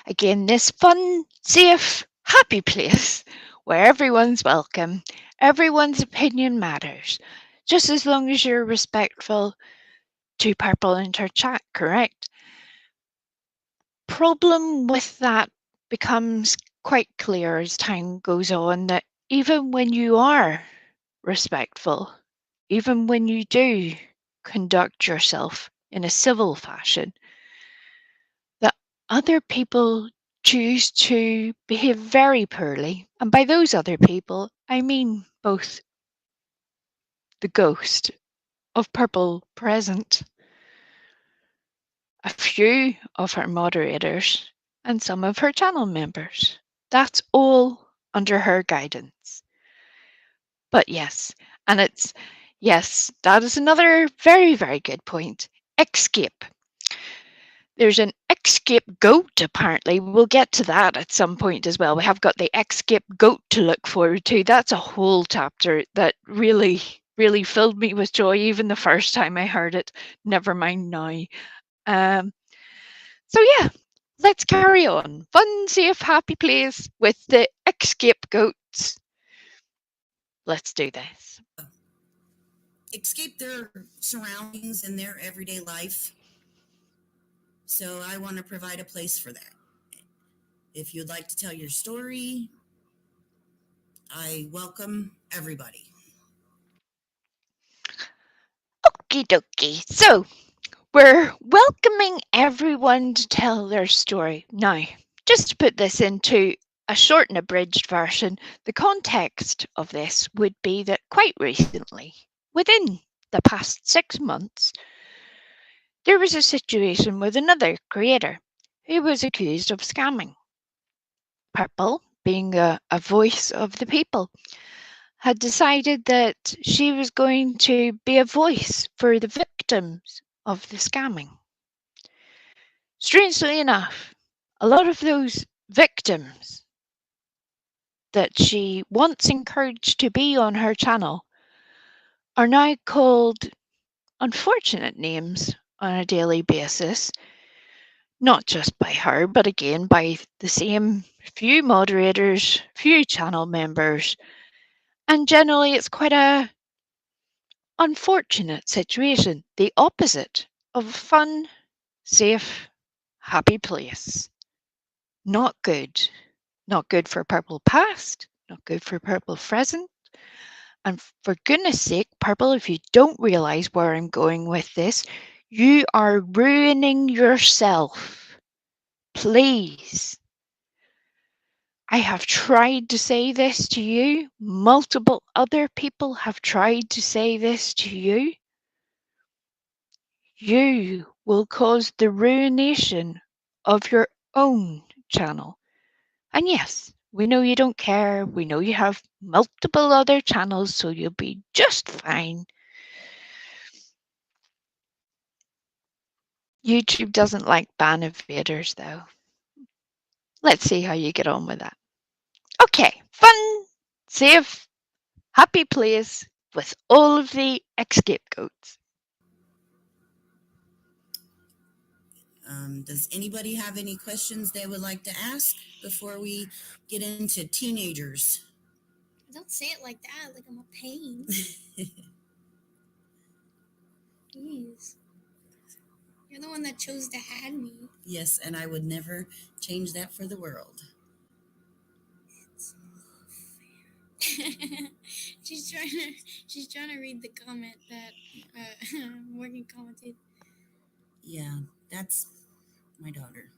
again, this fun, safe, happy place where everyone's welcome, everyone's opinion matters, just as long as you're respectful to Purple and her chat, correct? Problem with that becomes quite clear as time goes on, that even when you are respectful, even when you do conduct yourself in a civil fashion, that other people choose to behave very poorly. And by those other people, I mean both the ghost of Purple Present, a few of her moderators, and some of her channel members. That's all under her guidance. But yes, and yes, that is another very, very good point. Escape. There's an escape goat, apparently. We'll get to that at some point as well. We have got the escape goat to look forward to. That's a whole chapter that really, really filled me with joy, even the first time I heard it. Never mind now. So yeah, let's carry on. Fun, safe, happy place with the escape goats. Let's do this. Escape their surroundings and their everyday life. So I want to provide a place for that. If you'd like to tell your story, I welcome everybody. Okie dokie. So we're welcoming everyone to tell their story. Now, just to put this into a short and abridged version, the context of this would be that quite recently, within the past 6 months, there was a situation with another creator who was accused of scamming. Purple, being a voice of the people, had decided that she was going to be a voice for the victims of the scamming. Strangely enough, a lot of those victims that she once encouraged to be on her channel are now called unfortunate names on a daily basis, not just by her, but again by the same few moderators, few channel members, and generally it's quite a unfortunate situation, the opposite of a fun, safe, happy place. Not good. Not good for Purple Past, not good for Purple Present. And for goodness sake, Purple, if you don't realise where I'm going with this, you are ruining yourself. Please. I have tried to say this to you. Multiple other people have tried to say this to you. You will cause the ruination of your own channel. And yes, we know you don't care. We know you have multiple other channels, so you'll be just fine. YouTube doesn't like ban invaders, though. Let's see how you get on with that. Okay, fun, safe, happy place with all of the scapegoats. Does anybody have any questions they would like to ask before we get into teenagers? Don't say it like that, like I'm a pain. Jeez. You're the one that chose to had me. Yes, and I would never change that for the world. she's trying to read the comment that Morgan commented. Yeah, that's my daughter.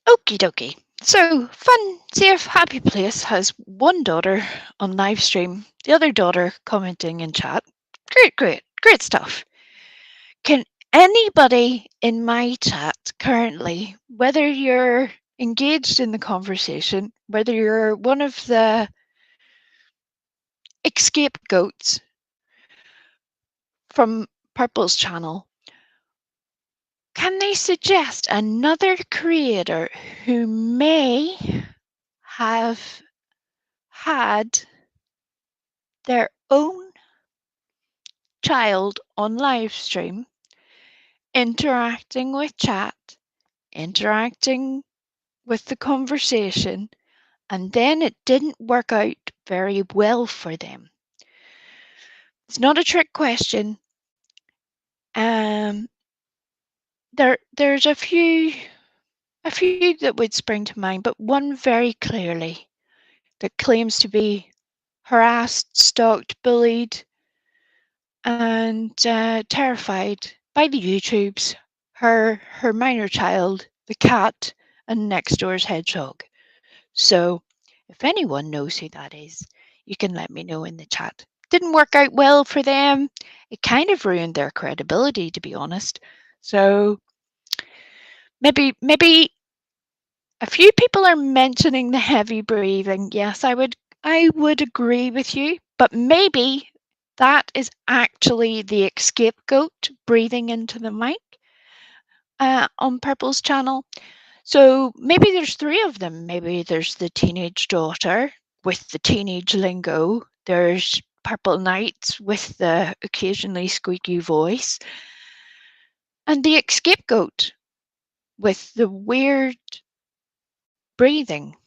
Okie dokie. So, fun, safe, happy place has one daughter on live stream, the other daughter commenting in chat. Great stuff. Can anybody in my chat currently, whether you're engaged in the conversation, whether you're one of the scapegoats from Purple's channel, can they suggest another creator who may have had their own child on live stream interacting with chat, interacting with the conversation, and then it didn't work out very well for them? It's not a trick question. There's a few that would spring to mind, but one very clearly that claims to be harassed, stalked, bullied, and terrified by the YouTubes, her minor child, the cat, and next door's hedgehog. So if anyone knows who that is, you can let me know in the chat. Didn't work out well for them. It kind of ruined their credibility, to be honest. So maybe a few people are mentioning the heavy breathing. Yes, I would agree with you, but maybe that is actually the scapegoat breathing into the mic on Purple's channel. So maybe there's three of them. Maybe there's the teenage daughter with the teenage lingo. There's Purple Knights with the occasionally squeaky voice. And the scapegoat with the weird breathing.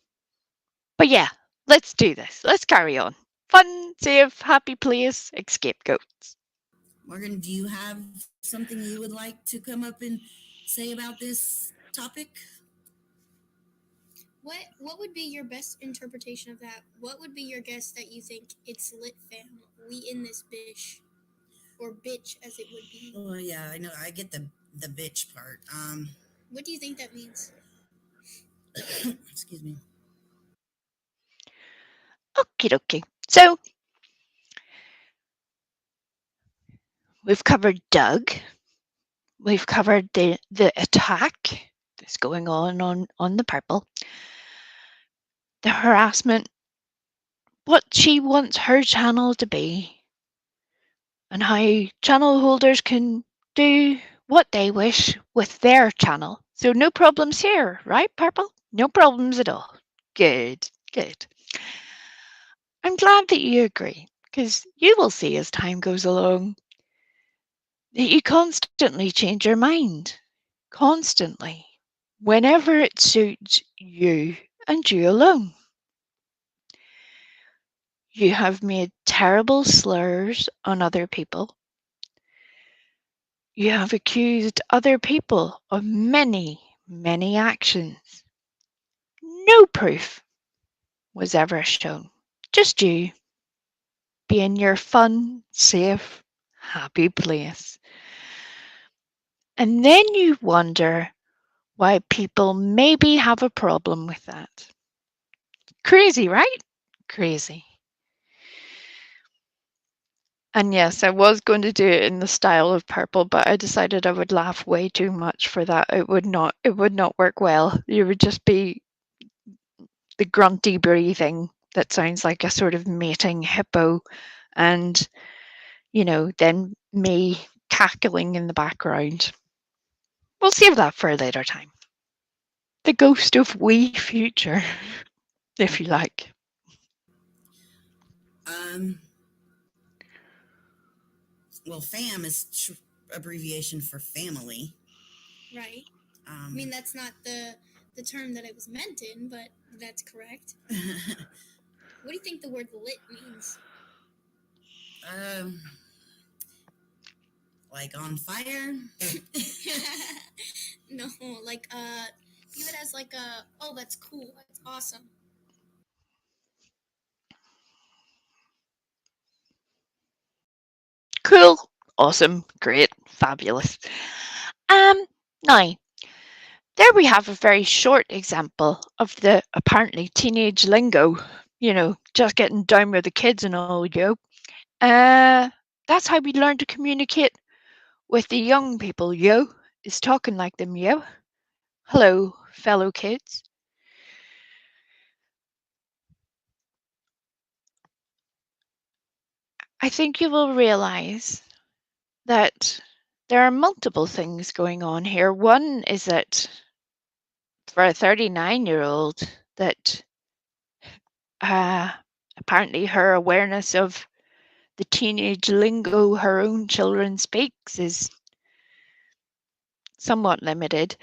But yeah, let's do this. Let's carry on. Fun, safe, happy place, scapegoats. Morgan, do you have something you would like to come up and say about this topic? What would be your best interpretation of that? What would be your guess that you think it's lit fam? We in this bish. Or bitch as it would be. Oh yeah, I know. I get the bitch part. What do you think that means? Excuse me. Okie dokie. So we've covered Doug. We've covered the attack that's going on the Purple. The harassment, what she wants her channel to be, and how channel holders can do what they wish with their channel. So no problems here, right, Purple? No problems at all. Good. I'm glad that you agree, because you will see as time goes along that you constantly change your mind. Constantly. Whenever it suits you and you alone. You have made terrible slurs on other people. You have accused other people of many actions. No proof was ever shown. Just you being your fun, safe, happy place. And then you wonder why people maybe have a problem with that. Crazy, right? Crazy. And yes, I was going to do it in the style of Purple, but I decided I would laugh way too much for that. It would not work well. You would just be the grunty breathing that sounds like a sort of mating hippo, and Then me cackling in the background. We'll save that for a later time. The ghost of wee future, if you like. Um, well, FAM is abbreviation for family. Right. I mean, that's not the term that it was meant in, but that's correct. What do you think the word lit means? um, like on fire. No, like view it as like a, oh, that's cool, that's awesome. Cool, awesome, great, fabulous. Now, there we have a very short example of the apparently teenage lingo, just getting down with the kids and all, That's how we learn to communicate with the young people, is talking like them, Hello, fellow kids. I think you will realize that there are multiple things going on here. One is that for a 39-year-old, that apparently her awareness of the teenage lingo her own children speaks is somewhat limited,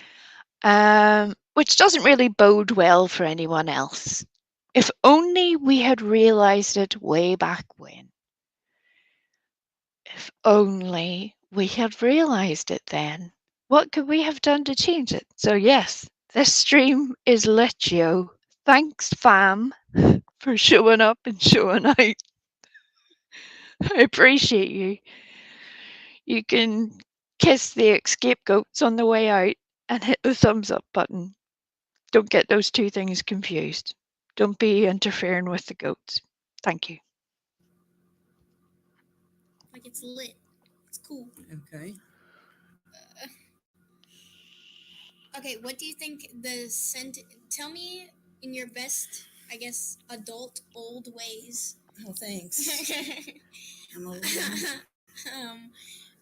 which doesn't really bode well for anyone else. If only we had realized it way back when. If only we had realized it then. What could we have done to change it? So yes, this stream is lit, yo. Thanks, fam, for showing up and showing out. I appreciate you. You can kiss the scapegoats on the way out and hit the thumbs up button. Don't get those two things confused. Don't be interfering with the goats. Thank you. Like it's lit, it's cool. Okay. Okay, what do you think the tell me in your best, I guess, adult old ways. Oh, thanks. I'm old.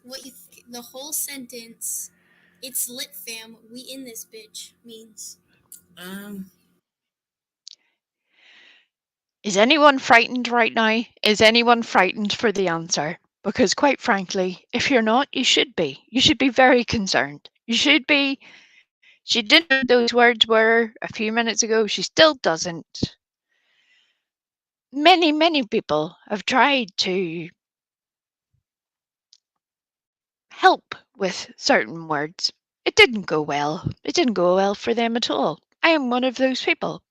What you the whole sentence, it's lit fam, we in this bitch, means. Um, Is anyone frightened right now? Is anyone frightened for the answer? Because quite frankly, if you're not, you should be. You should be very concerned. You should be. She didn't know what those words were a few minutes ago. She still doesn't. Many, many people have tried to help with certain words. It didn't go well. It didn't go well for them at all. I am one of those people.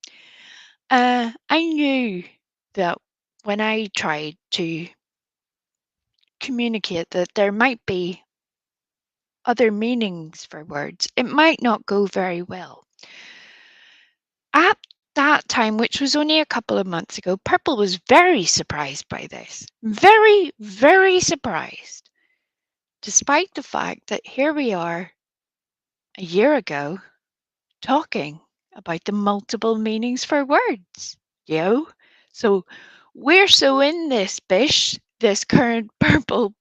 I knew that when I tried to communicate that there might be other meanings for words, it might not go very well. At that time, which was only a couple of months ago, Purple was very surprised by this. Very, very surprised. Despite the fact that here we are a year ago talking about the multiple meanings for words. So we're so in this bish, this current purple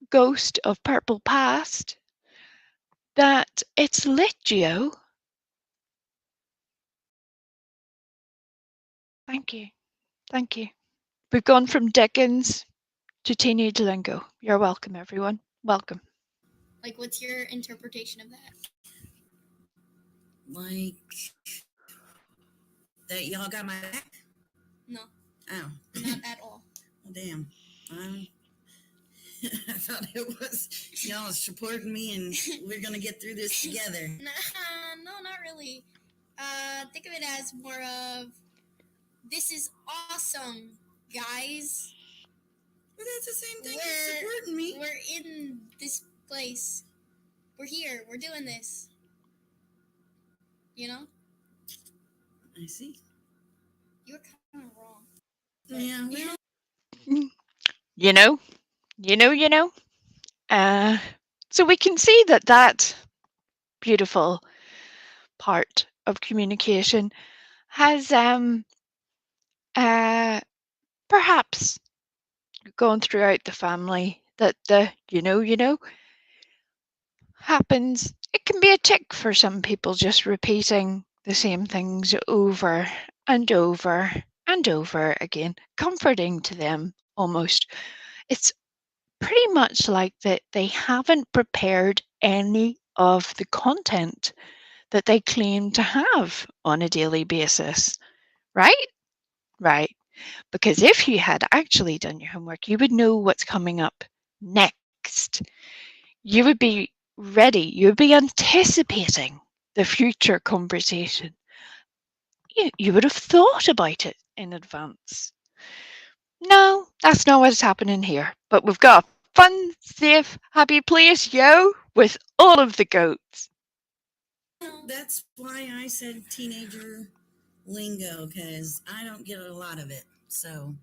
ghost of purple past, that it's lit, Geo. Thank you. Thank you. We've gone from Dickens to teenage lingo. You're welcome, everyone. Welcome. Like, what's your interpretation of that? like that y'all got my back? No. Oh. Not at all. Well, damn. I thought it was y'all supporting me and we're gonna get through this together. No, not really. Think of it as more of, this is awesome, guys. But that's the same thing as supporting me. We're in this place. We're here. We're doing this. You know? I see. You were kind of wrong. Yeah, well. So we can see that beautiful part of communication has perhaps going throughout the family that the happens. It can be a tick for some people, just repeating the same things over and over and over again, comforting to them almost. It's pretty much like that they haven't prepared any of the content that they claim to have on a daily basis, right? Right. Because if you had actually done your homework, you would know what's coming up next. You would be ready, you would be anticipating the future conversation. You would have thought about it in advance. No, that's not what's happening here. But we've got a fun, safe, happy place, yo, with all of the goats. That's why I said teenager lingo, because I don't get a lot of it. So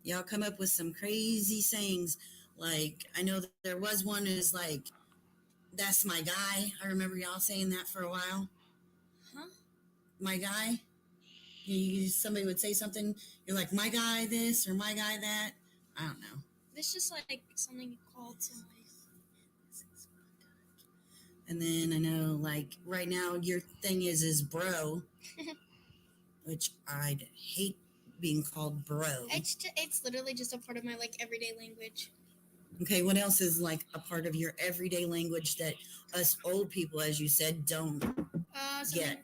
y'all come up with some crazy sayings. Like, I know that there was one is like, that's my guy. I remember y'all saying that for a while. Huh? My guy. Somebody would say something, you're like, my guy this or my guy that. I don't know. This just like something you called somebody. And then I know, like, right now, your thing is bro, which I'd hate being called bro. It's literally just a part of my like everyday language. Okay, what else is like a part of your everyday language that us old people, as you said, don't get?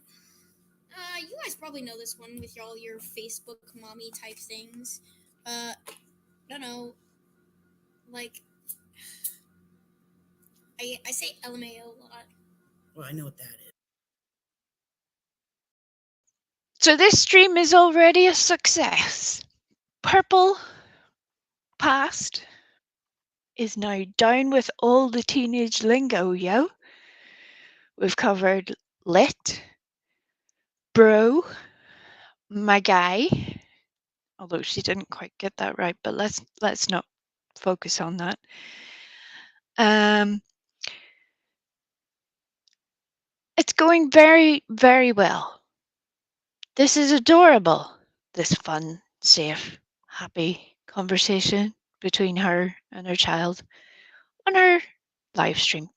You guys probably know this one with all your Facebook mommy type things. I don't know, like I say LMAO a lot. Well, I know what that is. So this stream is already a success. Purple past is now down with all the teenage lingo, yo. We've covered lit, bro, my guy, although she didn't quite get that right, but let's not focus on that. It's going very, very well. This is adorable. This fun, safe, happy conversation between her and her child on her live stream.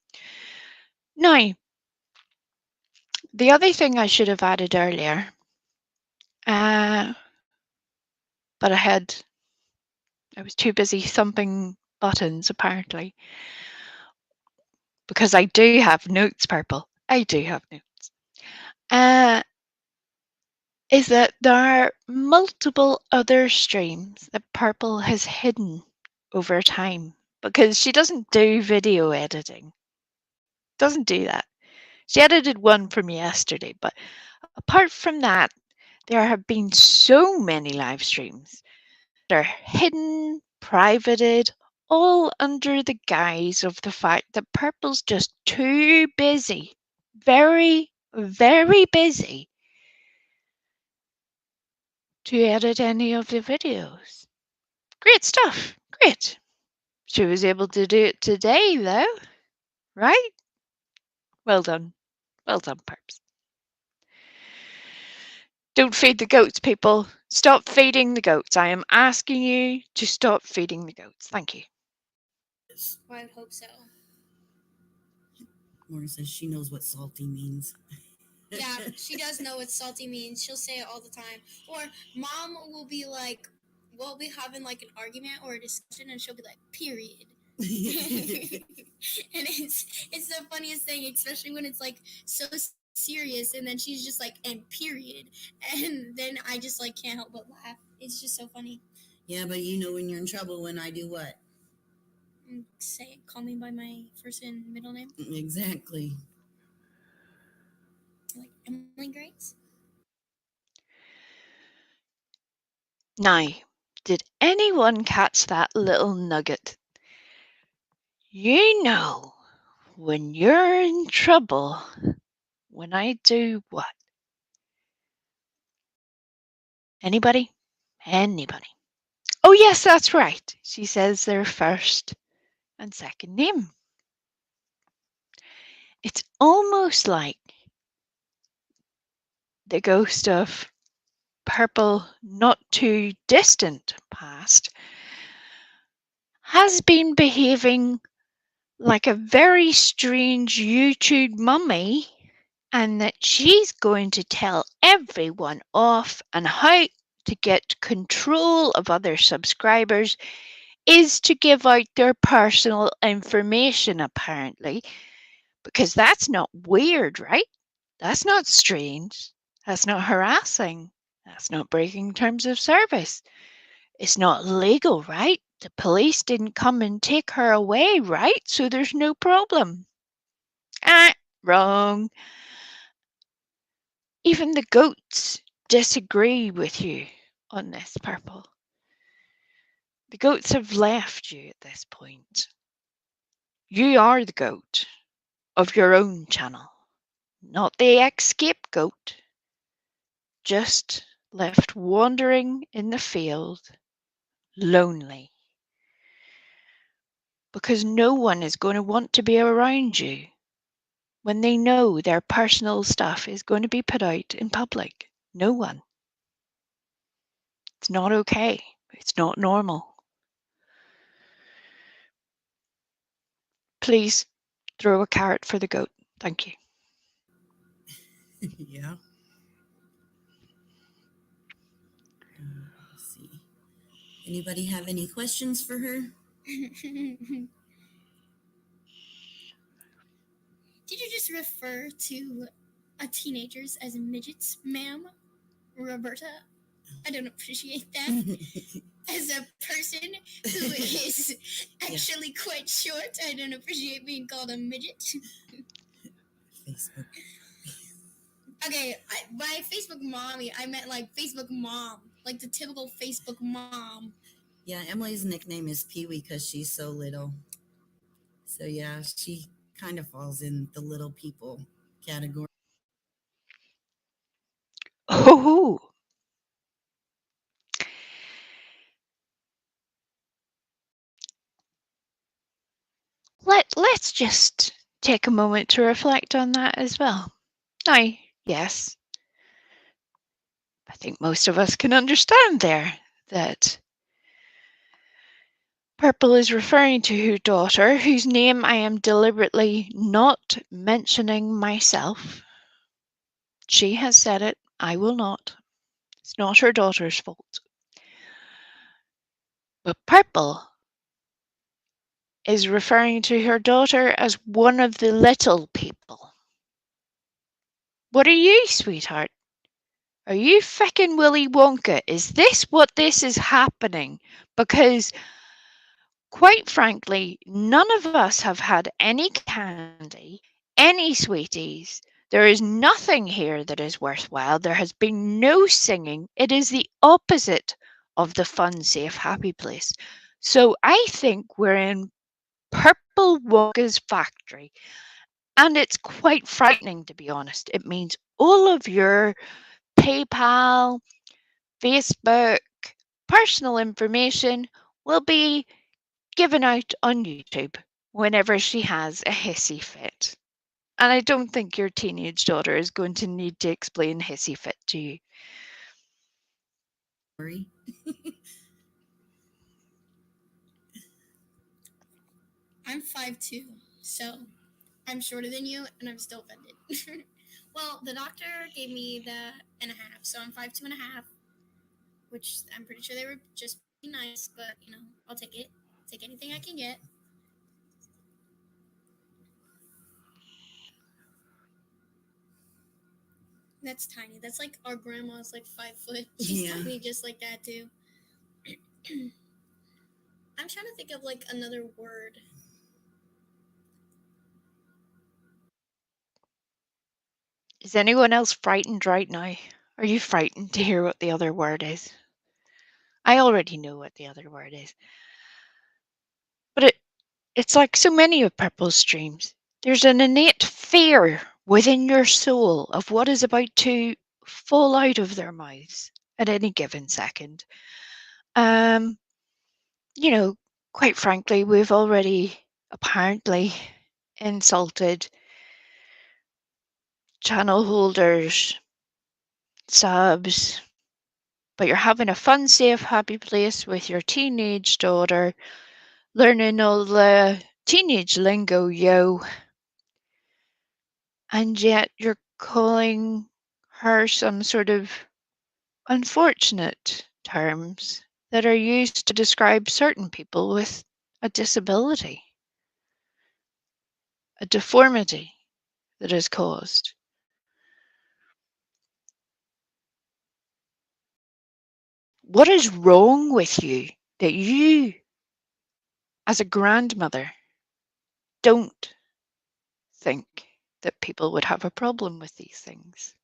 Now, the other thing I should have added earlier, but I was too busy thumping buttons apparently, because I do have notes, Purple. I do have notes. Is that there are multiple other streams that Purple has hidden over time because she doesn't do video editing. Doesn't do that. She edited one for me yesterday, but apart from that, there have been so many live streams that are hidden, privated, all under the guise of the fact that Purple's just too busy, very, very busy to edit any of the videos. Great stuff. Great. She was able to do it today, though, right? Well done. Well done, Perps. Don't feed the goats, people. Stop feeding the goats. I am asking you to stop feeding the goats. Thank you. Well, I would hope so. Maura says she knows what salty means. Yeah, she does know what salty means. She'll say it all the time. Or mom will be like, we'll be having like an argument or a discussion, and she'll be like, period. And it's the funniest thing, especially when it's like so serious, and then she's just like, and period, and then I just like can't help but laugh. It's just so funny. Yeah, but you know when you're in trouble when I do what? Say, call me by my first and middle name. Exactly. Like Emily Grace. Now, did anyone catch that little nugget? You know, when you're in trouble, when I do what? Anybody? Anybody? Oh, yes, that's right. She says their first and second name. It's almost like the ghost of Purple not too distant past has been behaving like a very strange YouTube mummy, and that she's going to tell everyone off, and how to get control of other subscribers is to give out their personal information, apparently, because that's not weird, right? That's not strange. That's not harassing. That's not breaking terms of service. It's not legal, right? The police didn't come and take her away, right? So there's no problem. Ah, wrong. Even the goats disagree with you on this, Purple. The goats have left you at this point. You are the goat of your own channel, not the ex scapegoat, just left wandering in the field, lonely. Because no one is going to want to be around you when they know their personal stuff is going to be put out in public. No one. It's not okay. It's not normal. Please throw a carrot for the goat. Thank you. Yeah. Let's see. Anybody have any questions for her? Did you just refer to teenagers as midgets, ma'am? Roberta? I don't appreciate that. As a person who is actually quite short, I don't appreciate being called a midget. Facebook. Okay, by Facebook mommy, I meant like Facebook mom, like the typical Facebook mom. Yeah, Emily's nickname is Pee Wee because she's so little. So yeah, she kind of falls in the little people category. Oh, let's just take a moment to reflect on that as well. Now, yes, I think most of us can understand there that Purple is referring to her daughter, whose name I am deliberately not mentioning myself. She has said it, I will not. It's not her daughter's fault. But Purple is referring to her daughter as one of the little people. What are you, sweetheart? Are you feckin' Willy Wonka? Is this what this is happening? Because, quite frankly, none of us have had any candy, any sweeties. There is nothing here that is worthwhile. There has been no singing. It is the opposite of the fun, safe, happy place. So I think we're in Purple Wonka's factory. And it's quite frightening, to be honest. It means all of your PayPal, Facebook, personal information will be given out on YouTube whenever she has a hissy fit. And I don't think your teenage daughter is going to need to explain hissy fit to you. Sorry. I'm 5'2", so I'm shorter than you, and I'm still offended. Well, the doctor gave me the and a half, so I'm 5'2" and a half, which I'm pretty sure they were just being nice, but I'll take it. Take anything I can get. That's tiny. That's like our grandma's like 5 foot. She's tiny just like that too. I'm trying to think of like another word. Is anyone else frightened right now? Are you frightened to hear what the other word is? I already know what the other word is. But it's like so many of Purple's streams. There's an innate fear within your soul of what is about to fall out of their mouths at any given second. Um, quite frankly, we've already apparently insulted channel holders, subs, but you're having a fun, safe, happy place with your teenage daughter, learning all the teenage lingo, yo, and yet you're calling her some sort of unfortunate terms that are used to describe certain people with a disability, a deformity that is caused. What is wrong with you that you, as a grandmother, don't think that people would have a problem with these things?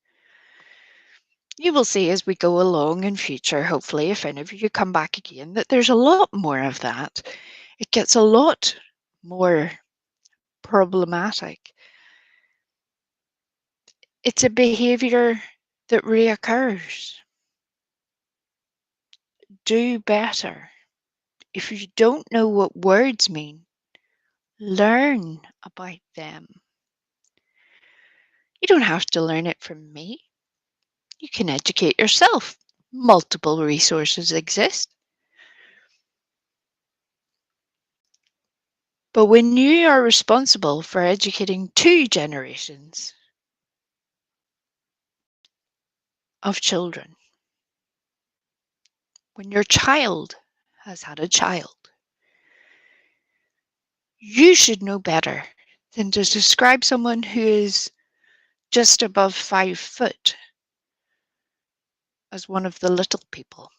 You will see as we go along in future, hopefully, if any of you come back again, that there's a lot more of that. It gets a lot more problematic. It's a behavior that reoccurs. Do better. If you don't know what words mean, learn about them. You don't have to learn it from me. You can educate yourself. Multiple resources exist. But when you are responsible for educating 2 generations of children, when your child has had a child, you should know better than to describe someone who is just above 5 foot as one of the little people.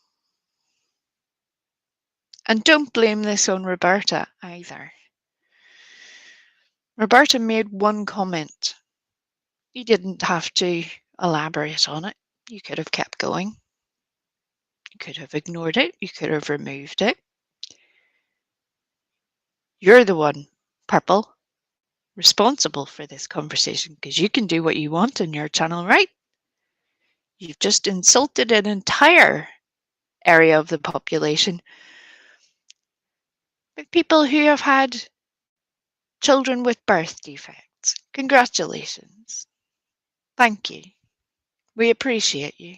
And don't blame this on Roberta either. Roberta made one comment. You didn't have to elaborate on it. You could have kept going. You could have ignored it. You could have removed it. You're the one, Purple, responsible for this conversation because you can do what you want on your channel, right? You've just insulted an entire area of the population with people who have had children with birth defects. Congratulations. Thank you. We appreciate you.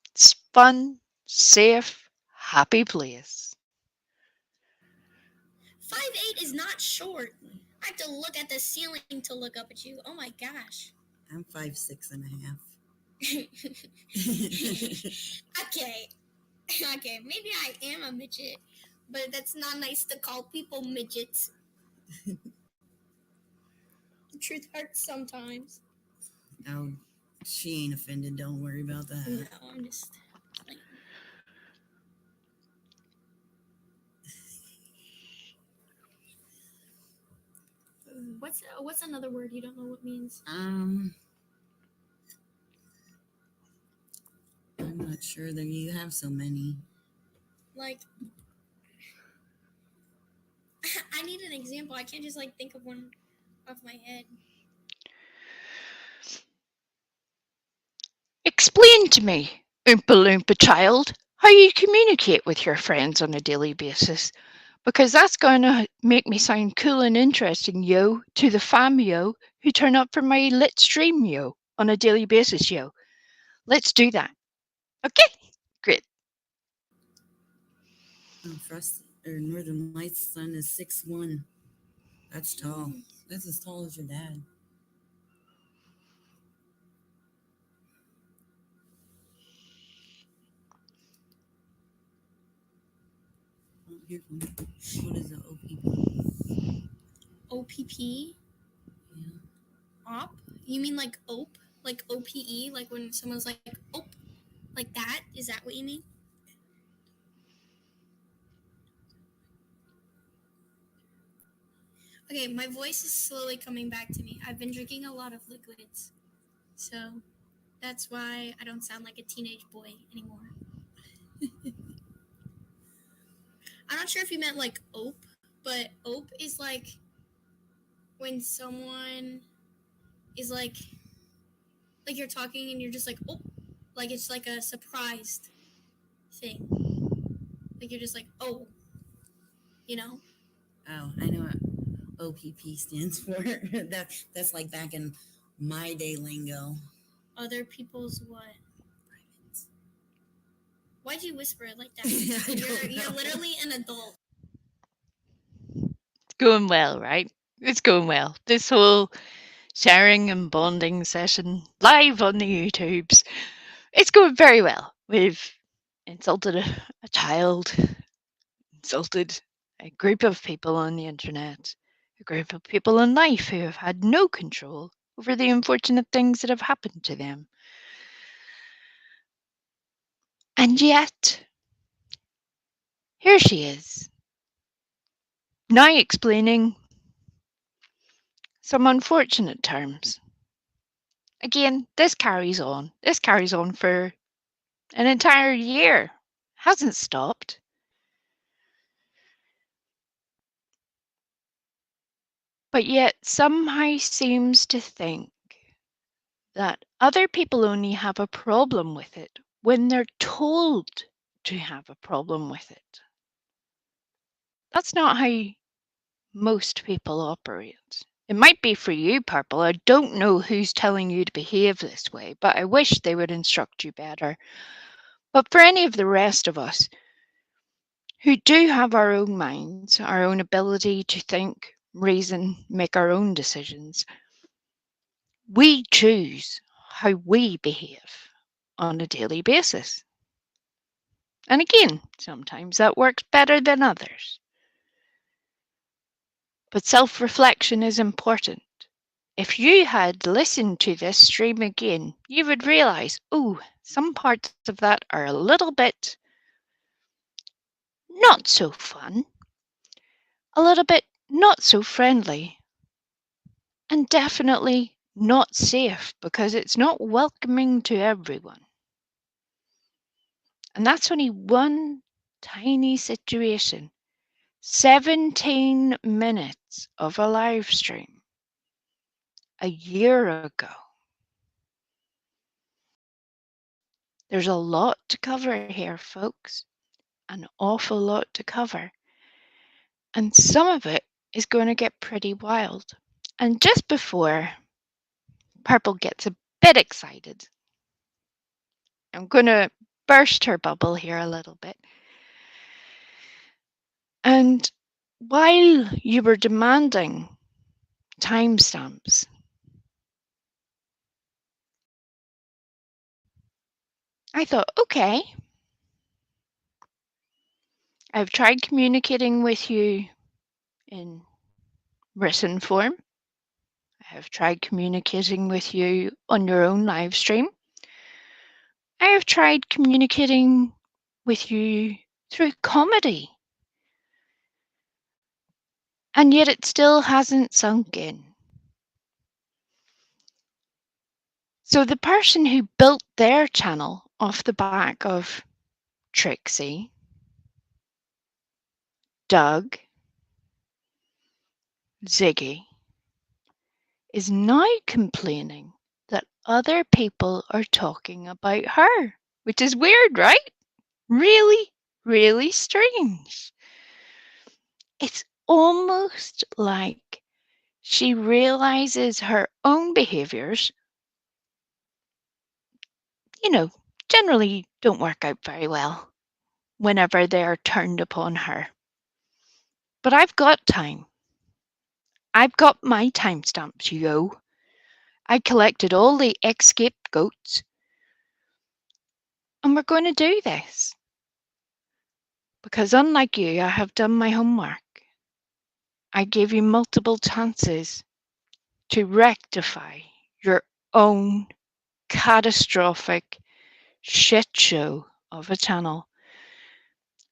It's fun, safe, happy place. 5'8" is not short. I have to look at the ceiling to look up at you. Oh my gosh. I'm 5'6.5". Okay. Okay, maybe I am a midget, but that's not nice to call people midgets. The truth hurts sometimes. Oh, she ain't offended. Don't worry about that. No, I'm just playing. What's another word you don't know what means? I'm not sure that you have so many. Like, I need an example. I can't just like think of one off my head. Explain to me, Oompa Loompa child, how you communicate with your friends on a daily basis, because that's going to make me sound cool and interesting, yo, to the fam, yo, who turn up for my lit stream, yo, on a daily basis, yo. Let's do that. Okay, great. Frost or Northern Lights son is 6'1". That's tall. That's as tall as your dad. Oh, here's one. What is the OPP? OPP? Yeah. Op? You mean like OPE? Like OPE? Like when someone's like OP? Like that? Is that what you mean? Okay, my voice is slowly coming back to me. I've been drinking a lot of liquids. So that's why I don't sound like a teenage boy anymore. I'm not sure if you meant like OPE, but OPE is like when someone is like you're talking and you're just like, oh, like it's like a surprised thing. Like you're just like, oh, you know? Oh, I know what OPP stands for. That's like back in my day lingo. Other people's what? Why'd you whisper it like that? I You're don't you're know. literally an adult. It's going well, right? It's going well. This whole sharing and bonding session live on the YouTubes. It's going very well. We've insulted a child, insulted a group of people on the internet, a group of people in life who have had no control over the unfortunate things that have happened to them. And yet, here she is, now explaining some unfortunate terms. Again, this carries on. This carries on for an entire year. Hasn't stopped. But yet somehow seems to think that other people only have a problem with it when they're told to have a problem with it. That's not how most people operate. It might be for you, Purple. I don't know who's telling you to behave this way, but I wish they would instruct you better. But for any of the rest of us who do have our own minds, our own ability to think, reason, make our own decisions, we choose how we behave on a daily basis. And again, sometimes that works better than others. But self reflection is important. If you had listened to this stream again, you would realize, oh, some parts of that are a little bit not so fun, a little bit not so friendly, and definitely not safe because it's not welcoming to everyone. And that's only one tiny situation. 17 minutes of a live stream a year ago. There's a lot to cover here, folks. An awful lot to cover. And some of it is going to get pretty wild. And just before Purple gets a bit excited, I'm going to burst her bubble here a little bit. And while you were demanding timestamps, I thought, okay, I've tried communicating with you in written form. I have tried communicating with you on your own live stream. I have tried communicating with you through comedy. And yet it still hasn't sunk in. So the person who built their channel off the back of Trixie, Doug, Ziggy, is now complaining that other people are talking about her, which is weird, right? Really, really strange. It's almost like she realizes her own behaviors, generally don't work out very well whenever they are turned upon her. But I've got time. I've got my timestamps, yo. I collected all the scapegoats, and we're going to do this. Because unlike you, I have done my homework. I gave you multiple chances to rectify your own catastrophic shit show of a channel,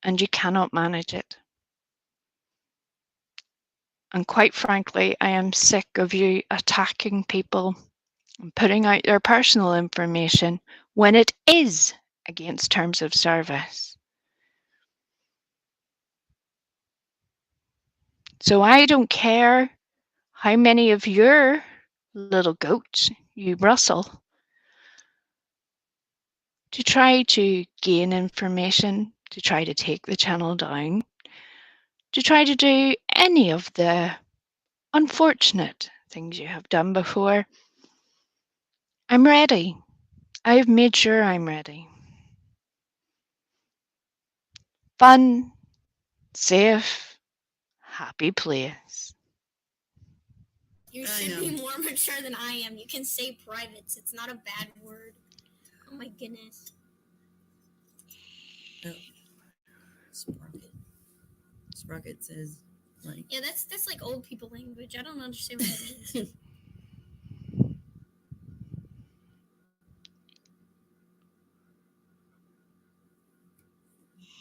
and you cannot manage it. And quite frankly, I am sick of you attacking people and putting out their personal information when it is against terms of service. So I don't care how many of your little goats you rustle to try to gain information, to try to take the channel down, to try to do any of the unfortunate things you have done before. I'm ready. I've made sure I'm ready. Fun, safe, happy place. You I should know. be more mature than I am. You can say privates. It's not a bad word. Oh my goodness. Oh, Sprocket. Sprocket says, like, Yeah, that's like old people language. I don't understand what that means.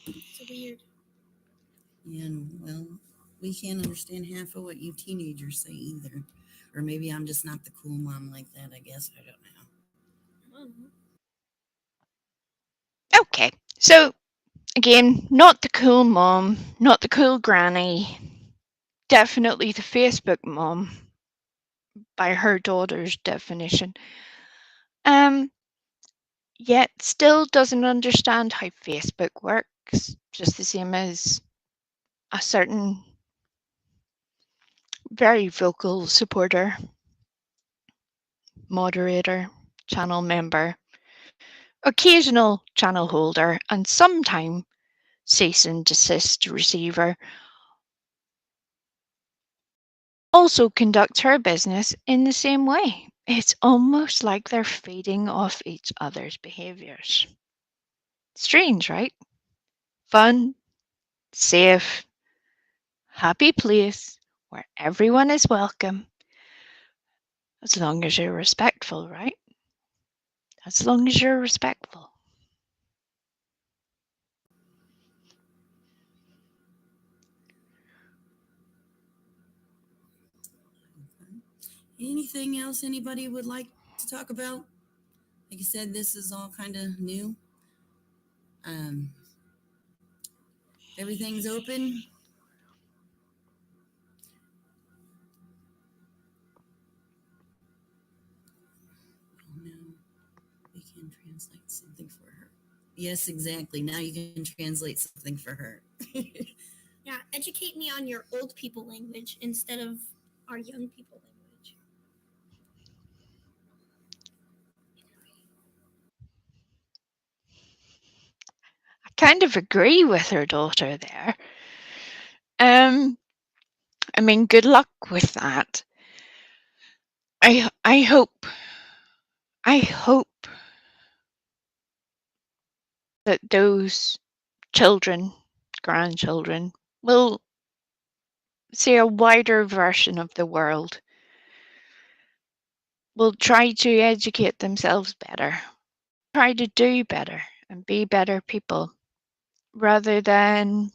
It's weird. and well, we can't understand half of what you teenagers say either. Or maybe I'm just not the cool mom like that, I guess. I don't know. I don't know. Okay, so again, not the cool mom, not the cool granny, definitely the Facebook mom by her daughter's definition. Um, Yet still doesn't understand how Facebook works, just the same as a certain very vocal supporter, moderator, channel member, occasional channel holder, and sometime cease and desist receiver also conducts her business in the same way. It's almost like they're feeding off each other's behaviours. Strange, right? Fun, safe, happy place where everyone is welcome, as long as you're respectful, right? As long as you're respectful. Anything else anybody would like to talk about? Like I said, this is all kind of new. Um, everything's open. Oh no, we can translate something for her. Yes, exactly. Now you can translate something for her. Yeah, educate me on your old people language instead of our young people language. I kind of agree with her daughter there. Um, I mean, good luck with that. I hope that those children, grandchildren, will see a wider version of the world, will try to educate themselves better, try to do better and be better people rather than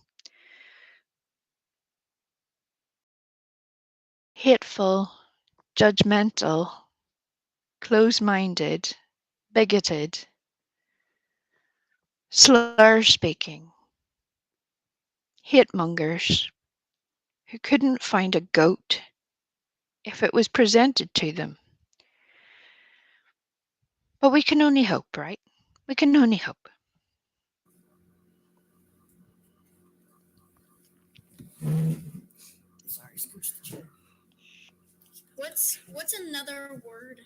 hateful, judgmental, close minded, bigoted, slur speaking, hate mongers who couldn't find a goat if it was presented to them. But we can only hope, right? We can only hope. Sorry, scooch the chair. What's another word?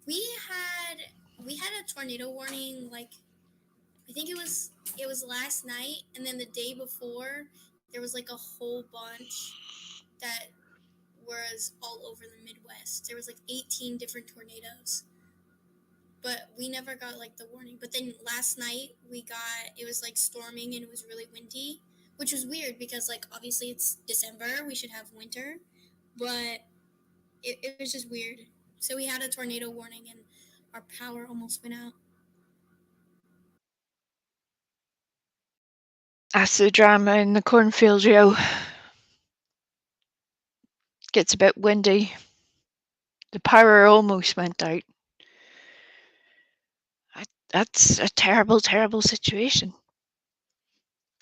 We had we had a tornado warning like I think it was last night and then the day before there was like a whole bunch that was all over the Midwest. There was like 18 different tornadoes. But we never got like the warning. But then last night it was like storming and it was really windy, which was weird because like obviously it's December, we should have winter, but it was just weird. So we had a tornado warning and our power almost went out. That's the drama in the cornfield, Joe. Gets a bit windy. The power almost went out. That's a terrible, terrible situation.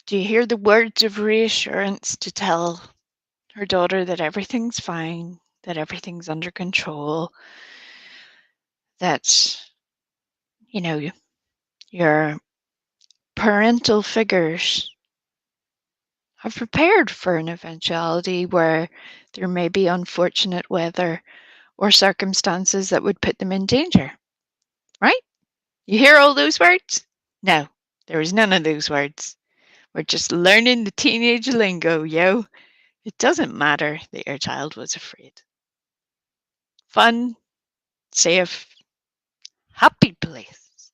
Do you hear the words of reassurance to tell her daughter that everything's fine, that everything's under control, that, you know, your parental figures have prepared for an eventuality where there may be unfortunate weather or circumstances that would put them in danger, right? You hear all those words? No, There was none of those words. We're just learning the teenage lingo, yo. It doesn't matter that your child was afraid. Fun, safe, happy place.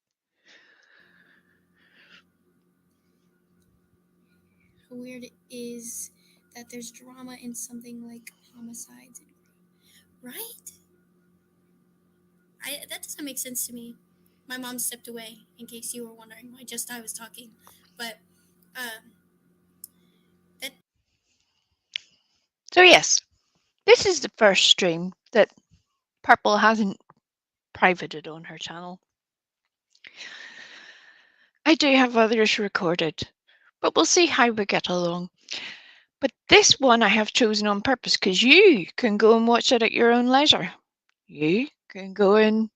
How weird it is that there's drama in something like homicides, right? That doesn't make sense to me. My mom stepped away, in case you were wondering why just I was talking, but um, that So, yes, this is the first stream that Purple hasn't privated on her channel. I do have others recorded, but we'll see how we get along. But this one I have chosen on purpose because you can go and watch it at your own leisure. You can go and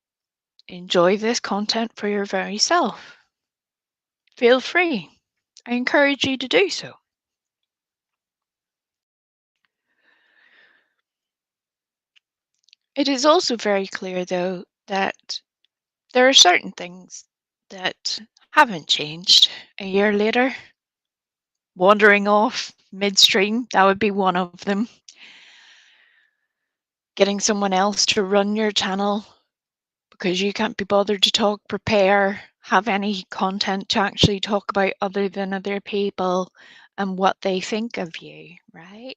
enjoy this content for your very self. Feel free. I encourage you to do so. It is also very clear, though, that there are certain things that haven't changed a year later. Wandering off midstream, that would be one of them. Getting someone else to run your channel because you can't be bothered to talk, prepare, have any content to actually talk about other than other people and what they think of you, right?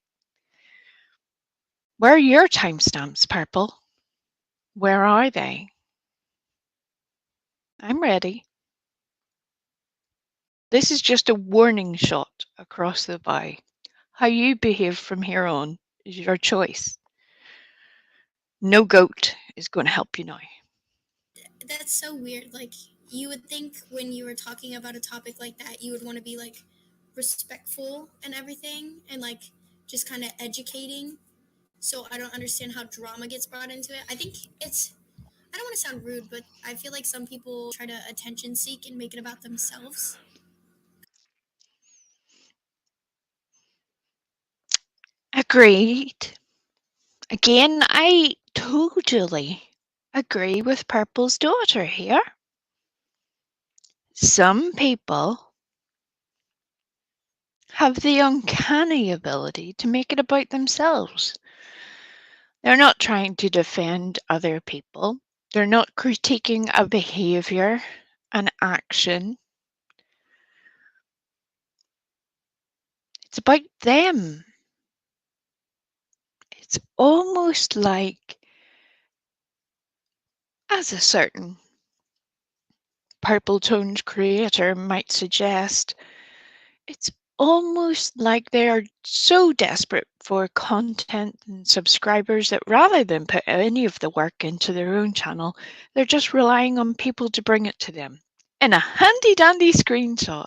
Where are your timestamps, Purple? Where are they? I'm ready. This is just a warning shot across the bow. How you behave from here on is your choice. No goat is going to help you now. that's so weird. Like, you would think when you were talking about a topic like that, you would want to be like respectful and everything, and like just kind of educating. So I don't understand how drama gets brought into it. I think it's, I don't want to sound rude, but I feel like some people try to attention seek and make it about themselves. Agreed. Again, I totally agree with Purple's daughter here. Some people have the uncanny ability to make it about themselves. They're not trying to defend other people. They're not critiquing a behavior, an action. It's about them. It's almost like, as a certain purple toned creator might suggest, it's almost like they are so desperate for content and subscribers that rather than put any of the work into their own channel, they're just relying on people to bring it to them in a handy dandy screenshot.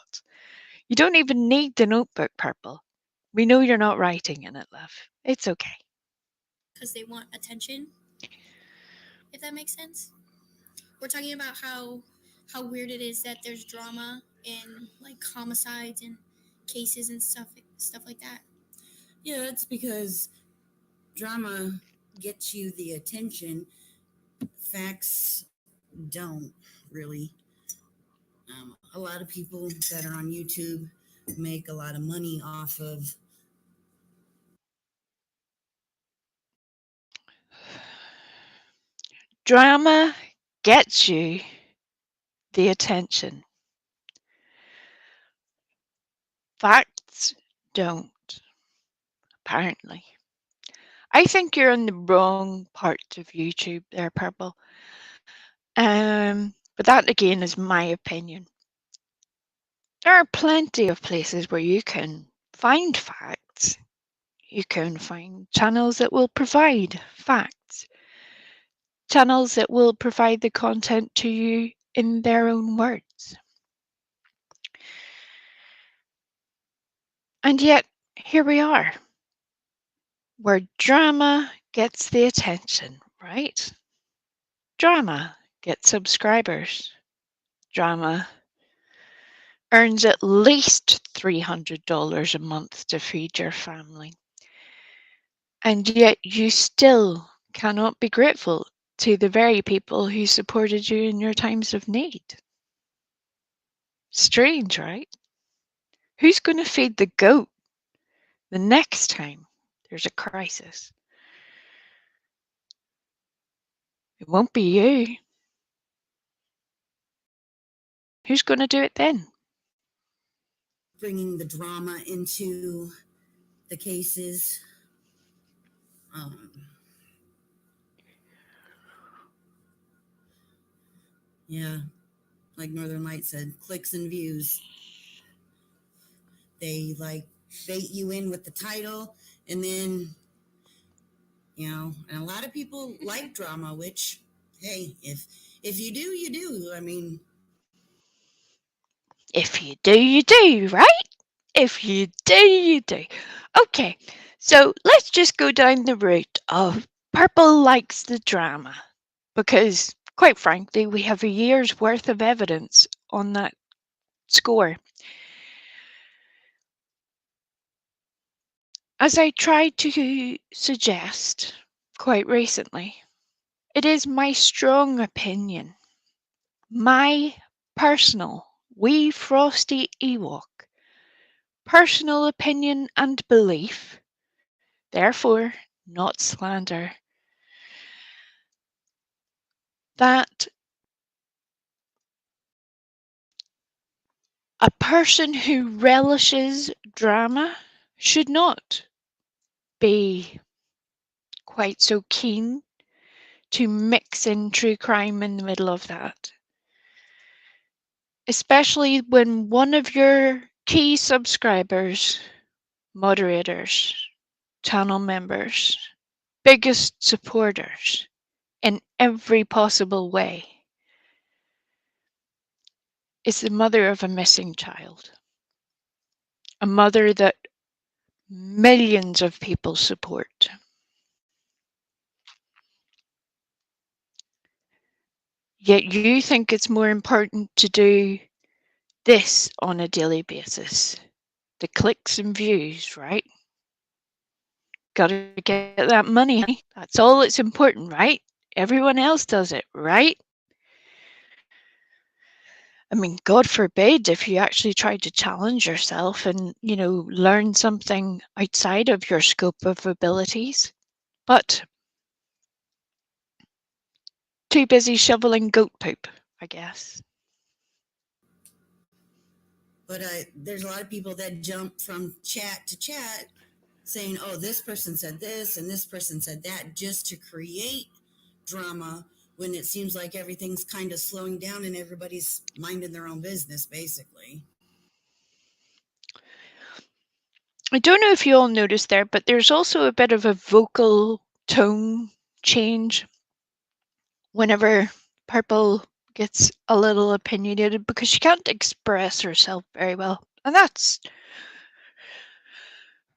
You don't even need the notebook, Purple. We know you're not writing in it, love. It's okay. Because they want attention, if that makes sense. We're talking about how weird it is that there's drama in like homicides and cases and stuff like that. Yeah, it's because drama gets you the attention. Facts don't really. A lot of people that are on YouTube make a lot of money off of. Drama gets you the attention. Facts don't, apparently. I think you're in the wrong part of YouTube there, Purple. But that again is my opinion. There are plenty of places where you can find facts. You can find channels that will provide facts. Channels that will provide the content to you in their own words. And yet, here we are, where drama gets the attention, right? Drama gets subscribers. Drama earns at least $300 a month to feed your family. And yet you still cannot be grateful to the very people who supported you in your times of need. Strange, right? Who's going to feed the goat the next time there's a crisis? It won't be you. Who's going to do it then? Bringing the drama into the cases. Um, yeah, like Northern Light said, clicks and views. They like bait you in with the title, and then and a lot of people like drama. Which, hey, if you do, you do. I mean, If you do, you do, right? If you do, you do. Okay, so let's just go down the route of Purple likes the drama. Because, quite frankly, we have a year's worth of evidence on that score. As I tried to suggest quite recently, it is my strong opinion, my personal, wee frosty Ewok, personal opinion and belief, therefore not slander, that a person who relishes drama should not be quite so keen to mix in true crime in the middle of that. Especially when one of your key subscribers, moderators, channel members, biggest supporters in every possible way is the mother of a missing child. A mother that millions of people support. Yet you think it's more important to do this on a daily basis. The clicks and views, right? Gotta get that money, honey. That's all that's important, right? Everyone else does it, right? I mean, God forbid if you actually tried to challenge yourself and, learn something outside of your scope of abilities. But too busy shoveling goat poop, I guess. but there's a lot of people that jump from chat to chat saying, oh, this person said this and this person said that, just to create drama when it seems like everything's kind of slowing down and everybody's minding their own business, basically. I don't know if you all noticed there, but there's also a bit of a vocal tone change whenever Purple gets a little opinionated because she can't express herself very well. And that's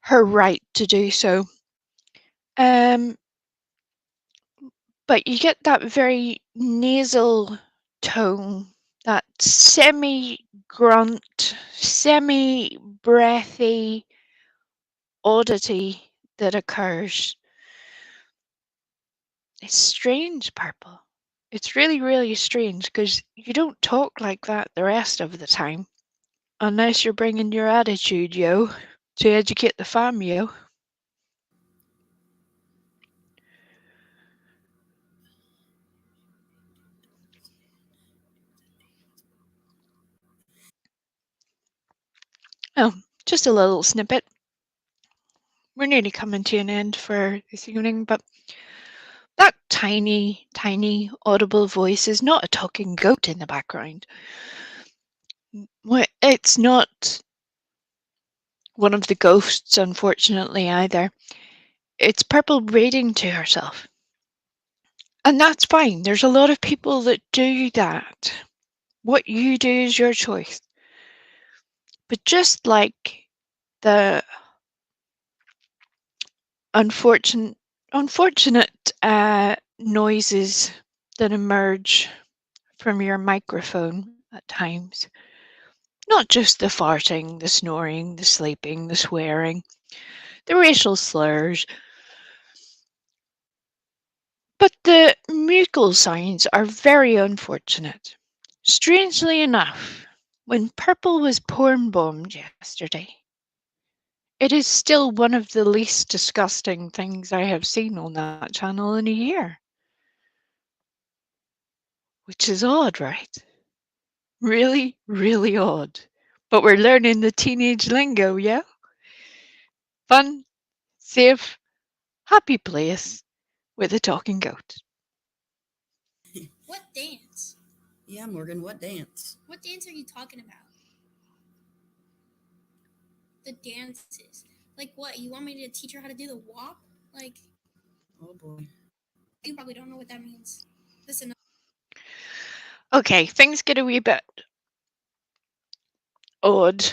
her right to do so. But you get that very nasal tone, that semi-grunt, semi-breathy oddity that occurs. It's strange, Purple. It's really, really strange because you don't talk like that the rest of the time. Unless you're bringing your attitude, yo, to educate the fam, yo. Oh, just a little snippet. We're nearly coming to an end for this evening, but that tiny, tiny audible voice is not a talking goat in the background. It's not one of the ghosts, unfortunately, either. It's Purple reading to herself. And that's fine. There's a lot of people that do that. What you do is your choice. But just like the unfortunate noises that emerge from your microphone at times, not just the farting, the snoring, the sleeping, the swearing, the racial slurs, but the musical sounds are very unfortunate. Strangely enough, when Purple was porn bombed yesterday. It is still one of the least disgusting things I have seen on that channel in a year. Which is odd, right? Really, really odd. But we're learning the teenage lingo, yeah? Fun, safe, happy place with a talking goat. What dance? Yeah, Morgan, what dance? What dance are you talking about? The dances. Like what? You want me to teach her how to do the WAP? Like, Oh boy. you probably don't know what that means. Listen, Okay, things get a wee bit odd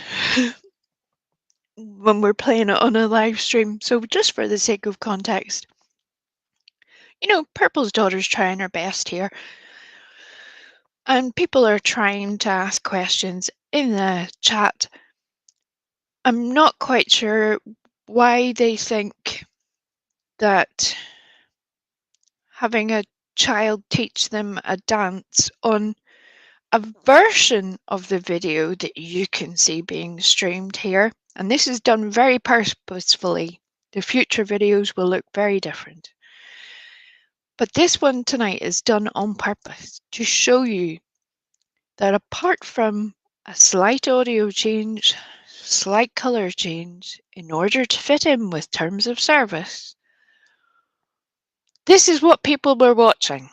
when we're playing it on a live stream. So, just for the sake of context, Purple's daughter's trying her best here, and people are trying to ask questions in the chat. I'm not quite sure why they think that having a child teach them a dance on a version of the video that you can see being streamed here, and this is done very purposefully. The future videos will look very different. But this one tonight is done on purpose to show you that apart from a slight audio change, slight color change, in order to fit in with terms of service, this is what people were watching.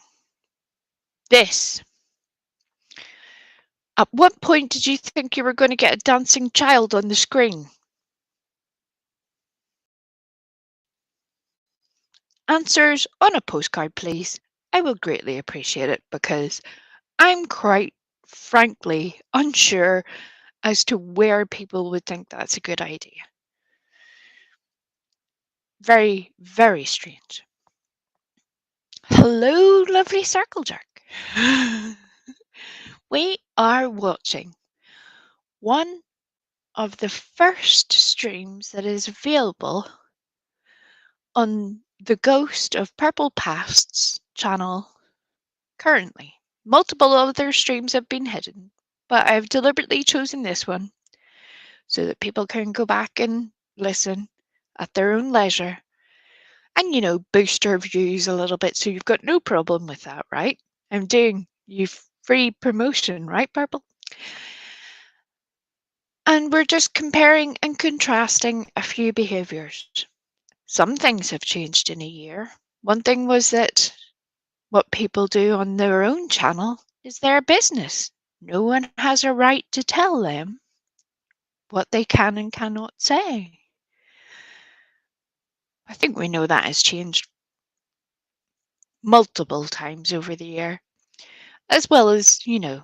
This. At what point did you think you were going to get a dancing child on the screen? Answers on a postcard, please. I will greatly appreciate it because I'm quite frankly unsure as to where people would think that's a good idea. Very, very strange. Hello, lovely circle jerk. We are watching one of the first streams that is available on the Ghost of Purple Past's channel currently. Multiple other streams have been hidden, but I've deliberately chosen this one so that people can go back and listen at their own leisure and, boost our views a little bit so you've got no problem with that, right? I'm doing you free promotion, right, Purple? And we're just comparing and contrasting a few behaviours. Some things have changed in a year. One thing was that what people do on their own channel is their business. No one has a right to tell them what they can and cannot say. I think we know that has changed multiple times over the year, as well as, the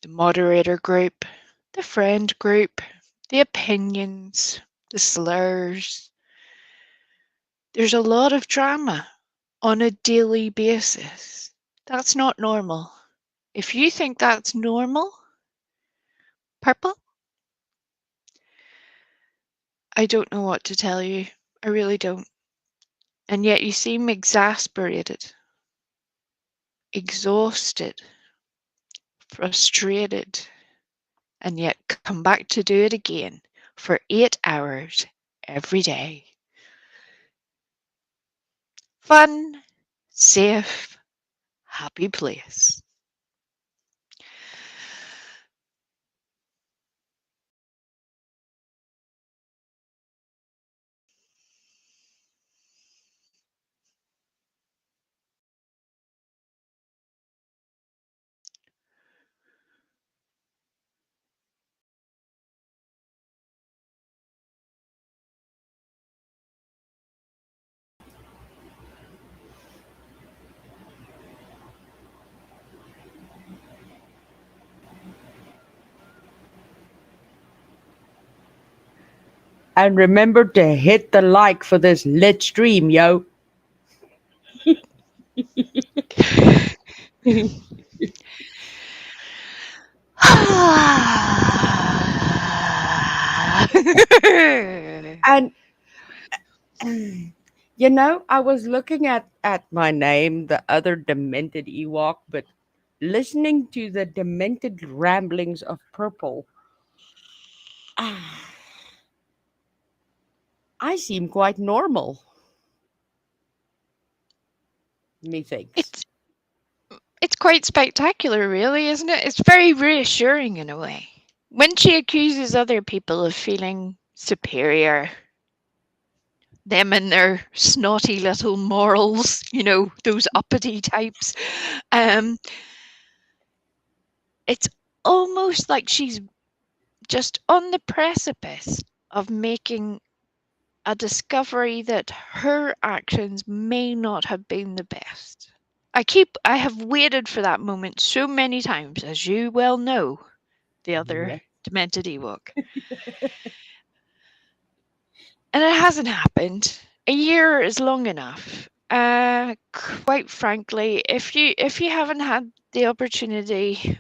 moderator group, the friend group, the opinions, the slurs. There's a lot of drama on a daily basis. That's not normal. If you think that's normal, Purple, I don't know what to tell you. I really don't. And yet you seem exasperated, exhausted, frustrated, and yet come back to do it again for 8 hours every day. Fun, safe, happy place. And remember to hit the like for this lit stream, yo. And I was looking at my name, the other demented Ewok, but listening to the demented ramblings of Purple, ah, I seem quite normal, methinks. It's quite spectacular, really, isn't it? It's very reassuring in a way. When she accuses other people of feeling superior, them and their snotty little morals, those uppity types, um, it's almost like she's just on the precipice of making a discovery that her actions may not have been the best. I have waited for that moment so many times, as you well know, the other Yeah. demented Ewok. And it hasn't happened. A year is long enough. Quite frankly, if you haven't had the opportunity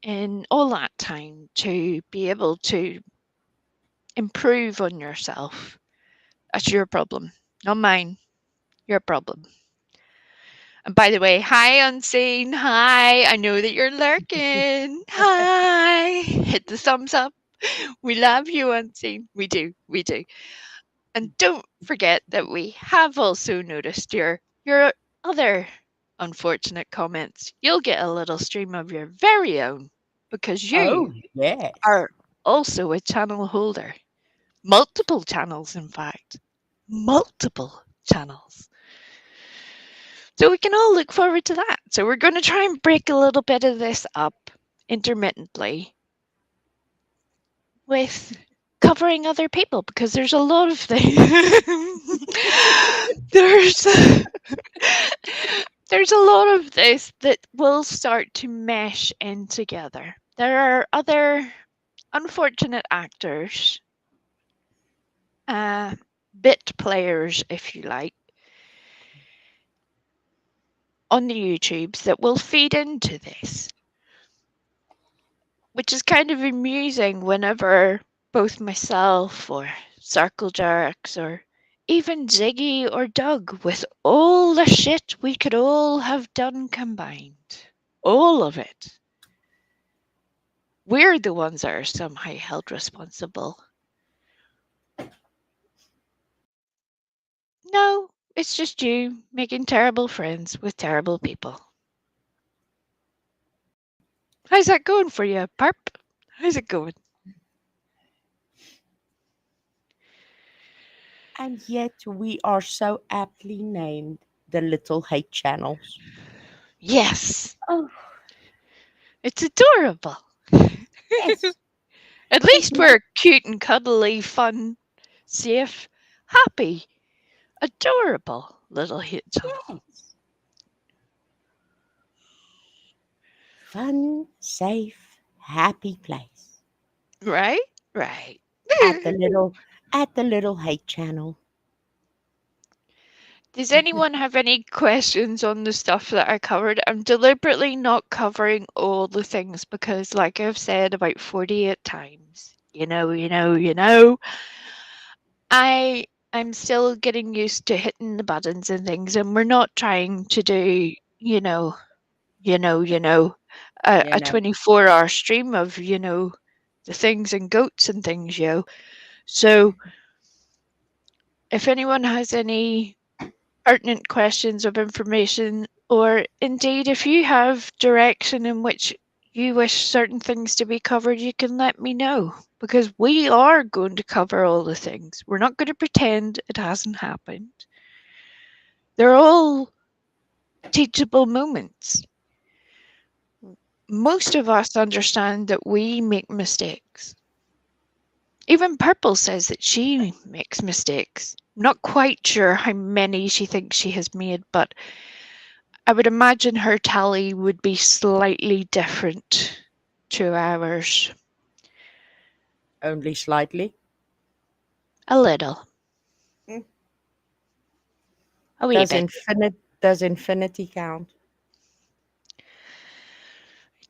in all that time to be able to improve on yourself, that's your problem, not mine. Your problem. And by the way, hi Unseen. Hi. I know that you're lurking. Hi. Hit the thumbs up. We love you, Unseen. We do. We do. And don't forget that we have also noticed your other unfortunate comments. You'll get a little stream of your very own because you Oh, yes. are also a channel holder. Multiple channels, in fact. Multiple channels. So we can all look forward to that. So we're going to try and break a little bit of this up intermittently with covering other people because there's a lot of things. there's there's a lot of this that will start to mesh in together. There are other unfortunate actors, bit players, if you like, on the YouTubes that will feed into this, which is kind of amusing whenever both myself or Circle Jerks or even Ziggy or Doug, with all the shit we could all have done combined, all of it, we're the ones that are somehow held responsible. No, it's just you making terrible friends with terrible people. How's that going for you, Parp? How's it going? And yet we are so aptly named the Little Hate Channels. Yes, Oh, it's adorable. yes. At It least makes we're cute and cuddly, fun, safe, happy, adorable little hit channel. sense. Fun, safe, happy place. Right? Right. At the little hate channel. Does anyone have any questions on the stuff that I covered? I'm deliberately not covering all the things because, like I've said about 48 times, I'm still getting used to hitting the buttons and things, and we're not trying to do, you know, you know, You a know. 24-hour stream of, the things and goats and things, So if anyone has any pertinent questions of information, or indeed if you have direction in which you wish certain things to be covered, you can let me know because we are going to cover all the things. We're not going to pretend it hasn't happened. They're all teachable moments. Most of us understand that we make mistakes. Even Purple says that she makes mistakes. I'm not quite sure how many she thinks she has made, but I would imagine her tally would be slightly different to ours. Only slightly. A little. Mm. A wee Does bit. infinity count?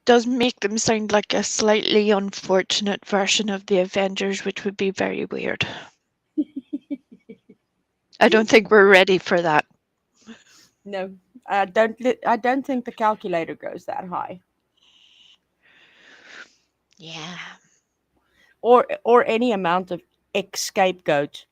Does make them sound like a slightly unfortunate version of the Avengers, which would be very weird. I don't think we're ready for that. No, I don't think the calculator goes that high, Yeah. or any amount of X scapegoat.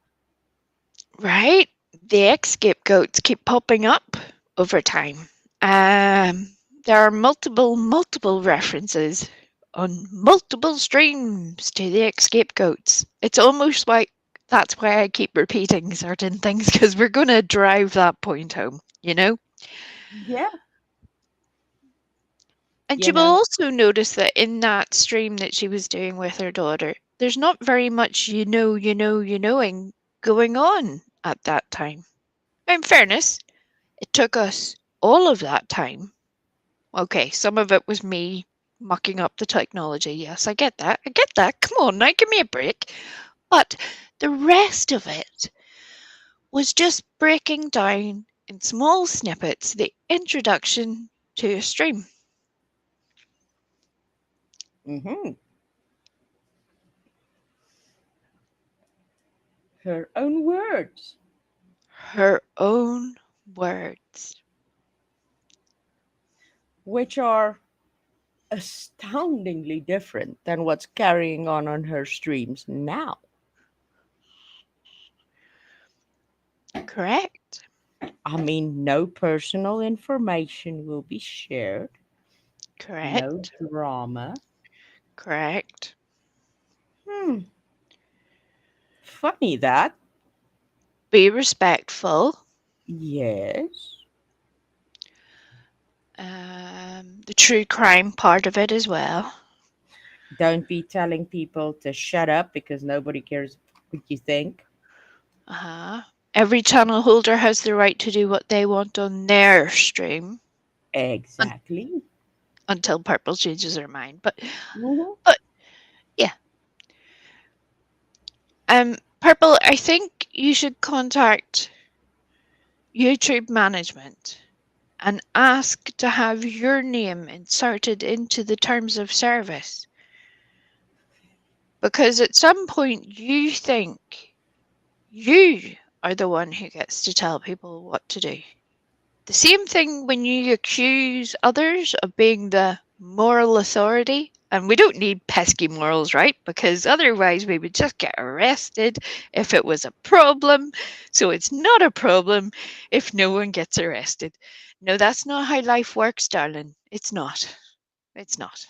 Right? The ex scapegoats keep popping up over time. There are multiple references on multiple streams to the ex scapegoats. It's almost like that's why I keep repeating certain things because we're going to drive that point home, you know? Yeah, And you you will know. also notice that in that stream that she was doing with her daughter, there's not very much you knowing going on at that time. In fairness, it took us all of that time. Okay, some of it was me mucking up the technology. Yes, I get that. I get that. Come on now, give me a break. But the rest of it was just breaking down in small snippets the introduction to a stream. Hmm. Her own words, Her own words. which are astoundingly different than what's carrying on her streams now. Correct. I mean, no personal information will be shared, no Correct. drama. Correct. Hmm, funny that. Be respectful. Yes. The true crime part of it as well. Don't be telling people to shut up because nobody cares what you think. Uh-huh. Every channel holder has the right to do what they want on their stream un- Exactly. until Purple changes their mind. But Mhm. but yeah. Purple, I think you should contact YouTube management and ask to have your name inserted into the terms of service. Because at some point you think you are the one who gets to tell people what to do. The same thing when you accuse others of being the moral authority. And we don't need pesky morals, right? Because otherwise we would just get arrested if it was a problem. So it's not a problem if no one gets arrested. No, that's not how life works, darling. It's not. It's not.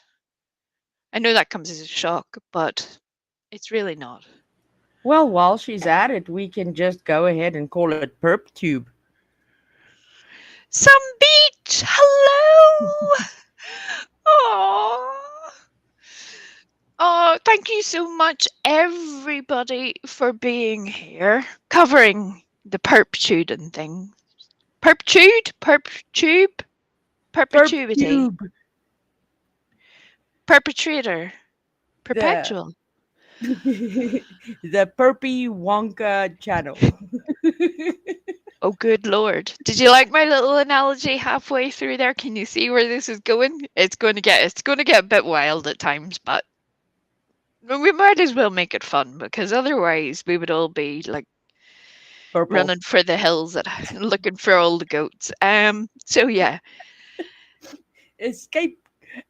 I know that comes as a shock, but it's really not. Well, while she's at it, we can just go ahead and call it Perp Tube. Some beach! Hello! Oh, oh, thank you so much, everybody, for being here, covering the perpetude and thing. Perpetude? Perpetube? Perp Perpetuity. Tube. Perpetrator. The Perpetual. the Perpy Wonka channel. Oh, good lord. Did you like my little analogy halfway through there? Can you see where this is going? It's going to get a bit wild at times, but we might as well make it fun because otherwise we would all be like Purple. running for the hills at looking for all the goats. So yeah. Escape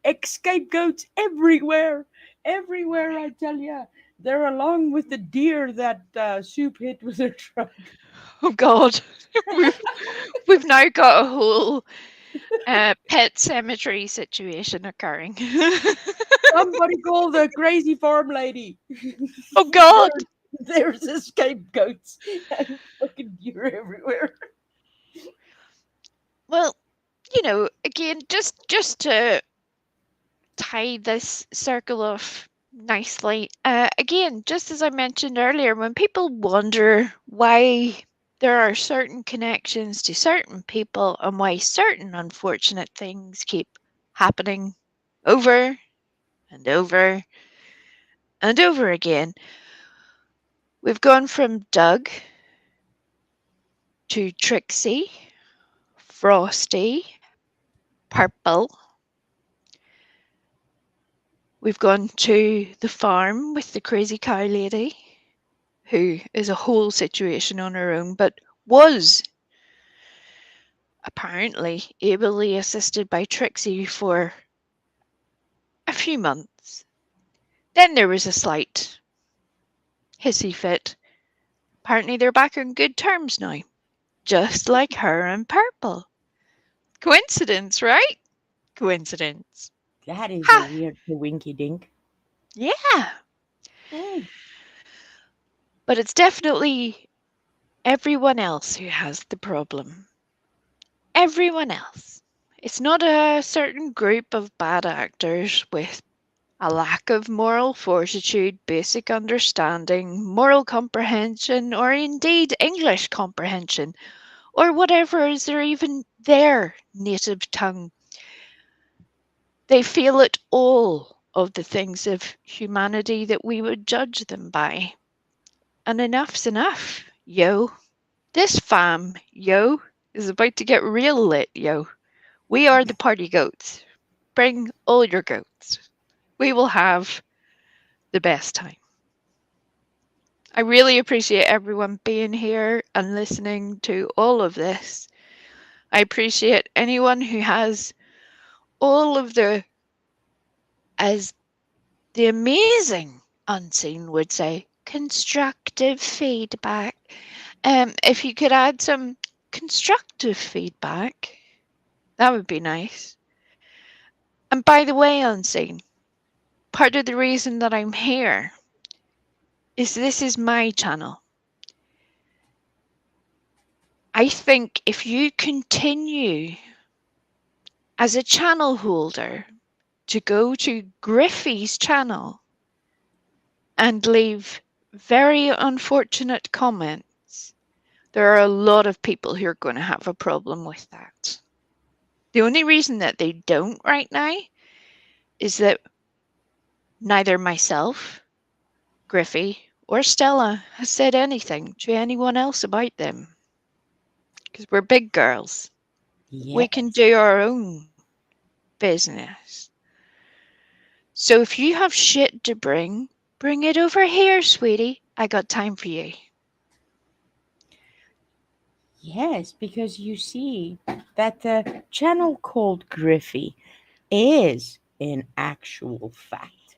escape goats everywhere. Everywhere, I tell ya. They're along with the deer that Soup hit with her truck. Oh god. we've we've now got a whole pet cemetery situation occurring. Somebody call the crazy farm lady. Oh god. There's escape goats and fucking deer everywhere. Well, again, just to tie this circle off nicely. Again, just as I mentioned earlier, when people wonder why there are certain connections to certain people and why certain unfortunate things keep happening over and over and over again, we've gone from Doug to Trixie, Frosty, Purple. We've gone to the farm with the crazy cow lady, who is a whole situation on her own, but was apparently ably assisted by Trixie for a few months. Then there was a slight hissy fit. Apparently they're back on good terms now, just like her and Purple. Coincidence, right? Coincidence. That is a Ha! weird winky dink. Yeah. Mm. But it's definitely everyone else who has the problem. Everyone else. It's not a certain group of bad actors with a lack of moral fortitude, basic understanding, moral comprehension, or indeed English comprehension, or whatever is their even their native tongue. They feel it all of the things of humanity that we would judge them by. And enough's enough, yo. This fam, yo, is about to get real lit, yo. We are the party goats. Bring all your goats. We will have the best time. I really appreciate everyone being here and listening to all of this. I appreciate anyone who has all of the, as the amazing Unseen would say, constructive feedback. If you could add some constructive feedback, that would be nice. And by the way, Unseen, part of the reason that I'm here is this is my channel. I think if you continue as a channel holder to go to Griffey's channel and leave very unfortunate comments, there are a lot of people who are going to have a problem with that. The only reason that they don't right now is that neither myself, Griffey, or Stella has said anything to anyone else about them. Because we're big girls. We can Yes. do our own business. So if you have shit to bring it over here, sweetie. I got time for you. Yes, because you see that the channel called Griffey is, in actual fact,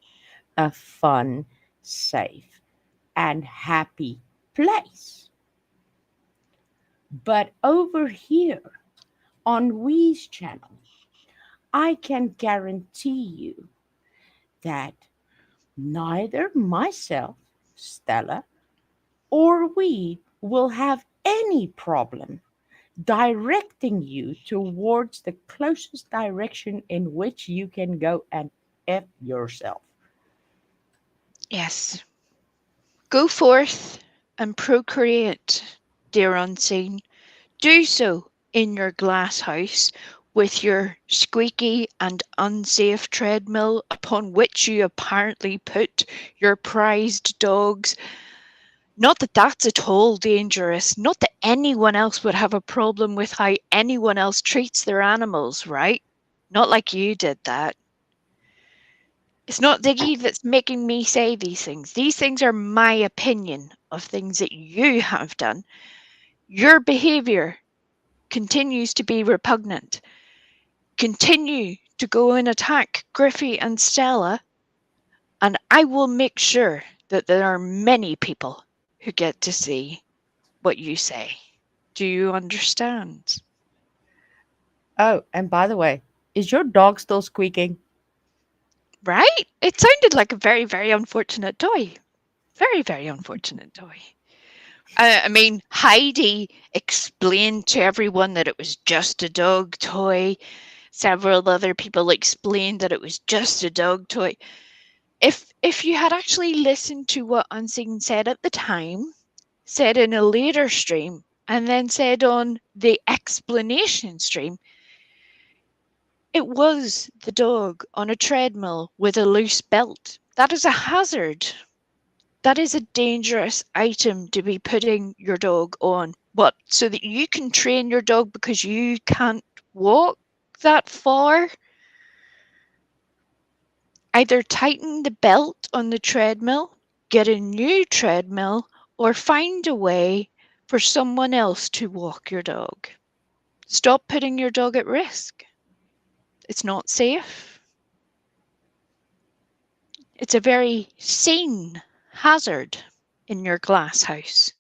a fun, safe, and happy place. But over here on Wee's channel, I can guarantee you that neither myself, Stella, or we will have any problem directing you towards the closest direction in which you can go and F yourself. Yes. Go forth and procreate, dear unseen. Do so in your glass house with your squeaky and unsafe treadmill upon which you apparently put your prized dogs. Not that that's at all dangerous, not that anyone else would have a problem with how anyone else treats their animals, right? Not like you did that. It's not Diggy that's making me say these things. These things are my opinion of things that you have done. Your behavior continues to be repugnant. Continue to go and attack Griffey and Stella, and I will make sure that there are many people who get to see what you say. Do you understand? Oh, and by the way, is your dog still squeaking? Right? It sounded like a very, very unfortunate toy. Very, very unfortunate toy. I mean, Heidi explained to everyone that it was just a dog toy. Several other people explained that it was just a dog toy. If you had actually listened to what Unseen said at the time, said in a later stream, and then said on the explanation stream, it was the dog on a treadmill with a loose belt. That is a hazard. That is a dangerous item to be putting your dog on. What? So that you can train your dog because you can't walk that far? Either tighten the belt on the treadmill, get a new treadmill, or find a way for someone else to walk your dog. Stop putting your dog at risk. It's not safe. It's a very seen hazard in your glass house.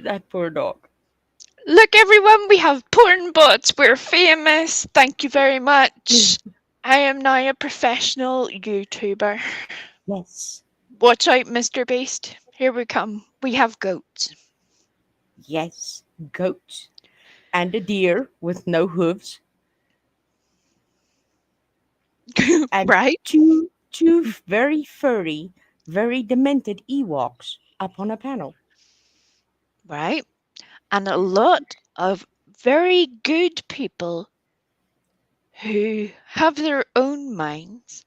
That poor dog. Look, everyone, we have porn bots. We're famous. Thank you very much. I am now a professional YouTuber. Yes. Watch out, Mr. Beast. Here we come. We have goats. Yes. Goat. And a deer with no hooves. And Right? two very furry, very demented Ewoks up on a panel. Right? And a lot of very good people who have their own minds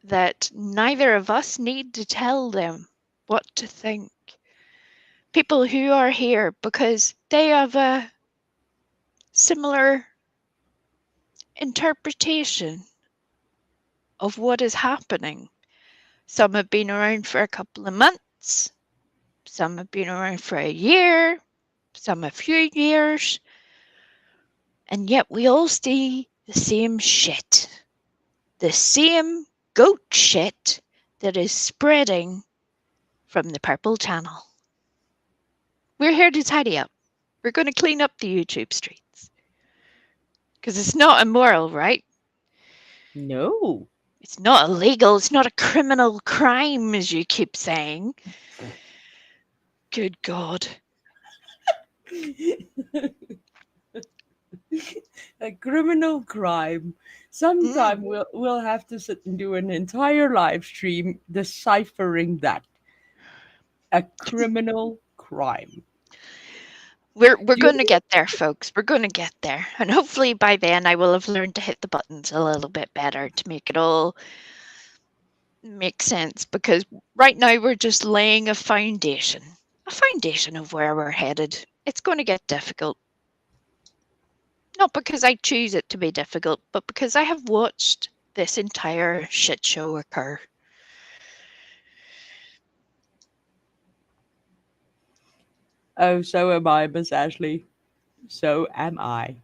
that neither of us need to tell them what to think. People who are here because they have a similar interpretation of what is happening. Some have been around for a couple of months, some have been around for a year, some a few years, and yet we all see the same shit. The same goat shit that is spreading from the Purple Channel. We're here to tidy up. We're going to clean up the YouTube streets. Because it's not immoral, right? No. It's not illegal. It's not a criminal crime, as you keep saying. Good God. A criminal crime. Sometime we'll have to sit and do an entire live stream deciphering that. A criminal crime. We're Do going to you- get there, folks. We're going to get there. And hopefully by then I will have learned to hit the buttons a little bit better to make it all make sense. Because right now we're just laying a foundation of where we're headed. It's going to get difficult. Not because I choose it to be difficult, but because I have watched this entire shit show occur. Oh, so am I, Miss Ashley. So am I.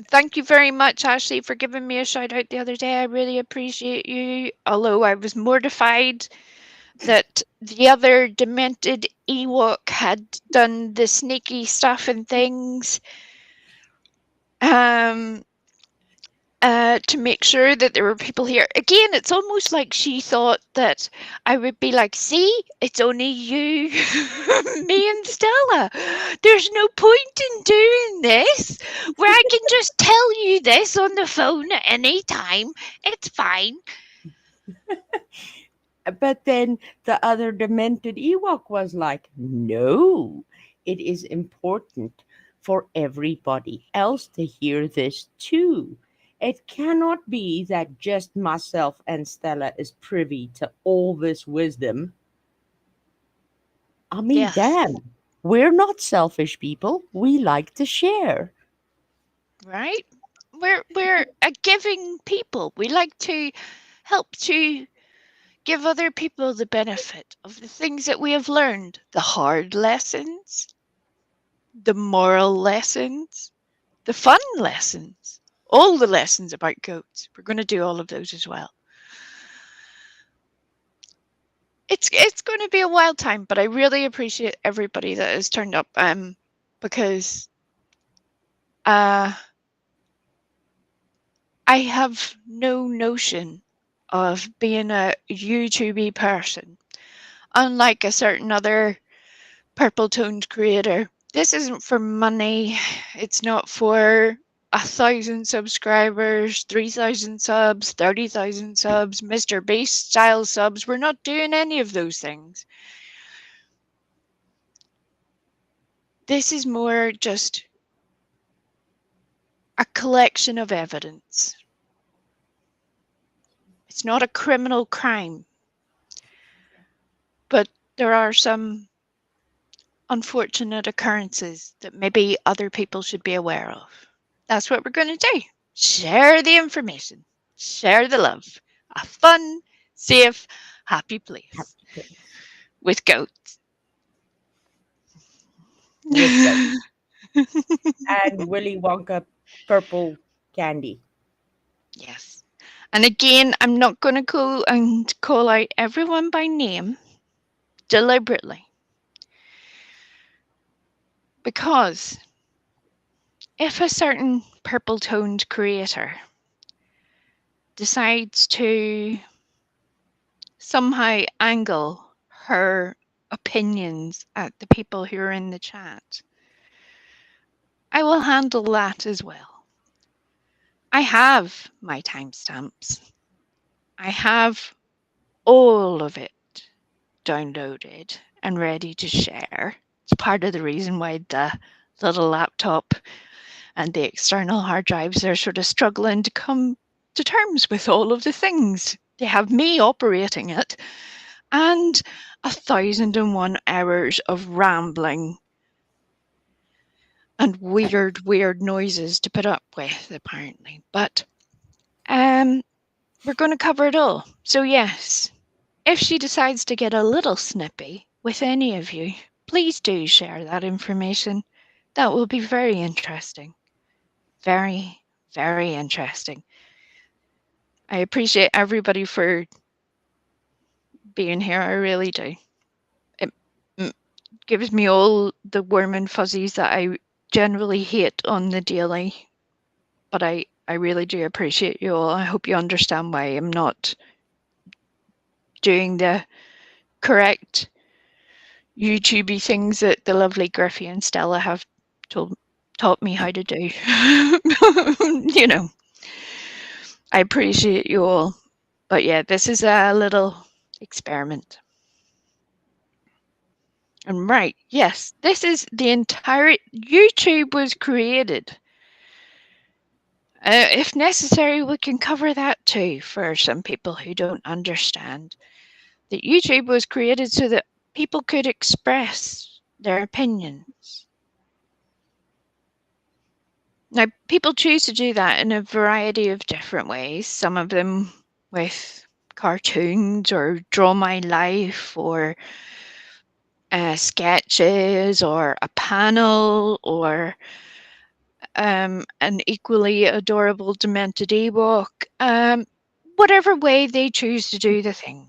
Thank you very much, Ashley, for giving me a shout out the other day. I really appreciate you. Although I was mortified that the other demented Ewok had done the sneaky stuff and things. To make sure that there were people here. Again, it's almost like she thought that I would be like, see, it's only you, me and Stella. There's no point in doing this where I can just tell you this on the phone at any time. It's fine. But then the other demented Ewok was like, no, it is important for everybody else to hear this too. It cannot be that just myself and Stella is privy to all this wisdom. I mean, Yes, damn, we're not selfish people. We like to share. right? We're a giving people. We like to help to give other people the benefit of the things that we have learned, the hard lessons, the moral lessons, the fun lessons, all the lessons about goats. We're going to do all of those as well. It's going to be a wild time, but I really appreciate everybody that has turned up because I have no notion of being a YouTube person, unlike a certain other purple toned creator. This isn't for money. It's not for 1,000 subscribers, 3,000 subs, 30,000 subs, Mr. Beast style subs. We're not doing any of those things. This is more just a collection of evidence. It's not a criminal crime, but there are some unfortunate occurrences that maybe other people should be aware of. That's what we're going to do. Share the information, share the love. A fun, safe, happy place. Happy place. with goats. with goats and Willy Wonka purple candy. Yes. And again, I'm not going to go and call out everyone by name deliberately because if a certain purple toned creator decides to somehow angle her opinions at the people who are in the chat, I will handle that as well. I have my timestamps. I have all of it downloaded and ready to share. It's part of the reason why the little laptop and the external hard drives are sort of struggling to come to terms with all of the things. They have me operating it and 1,001 hours of rambling and weird noises to put up with, apparently. But we're going to cover it all. So, yes, if she decides to get a little snippy with any of you, please do share that information. That will be very interesting. Very, very interesting. I appreciate everybody for being here. I really do. It gives me all the warm and fuzzies that I generally hate on the daily. But I really do appreciate you all. I hope you understand why I'm not doing the correct YouTubey things that the lovely Griffey and Stella have taught me how to do. You know, I appreciate you all. But yeah, this is a little experiment. And right, yes, this is the entire YouTube was created. If necessary, we can cover that too for some people who don't understand. That YouTube was created so that people could express their opinions. Now, people choose to do that in a variety of different ways. Some of them with cartoons or Draw My Life or sketches or a panel or an equally adorable demented Ewok. Whatever way they choose to do the things.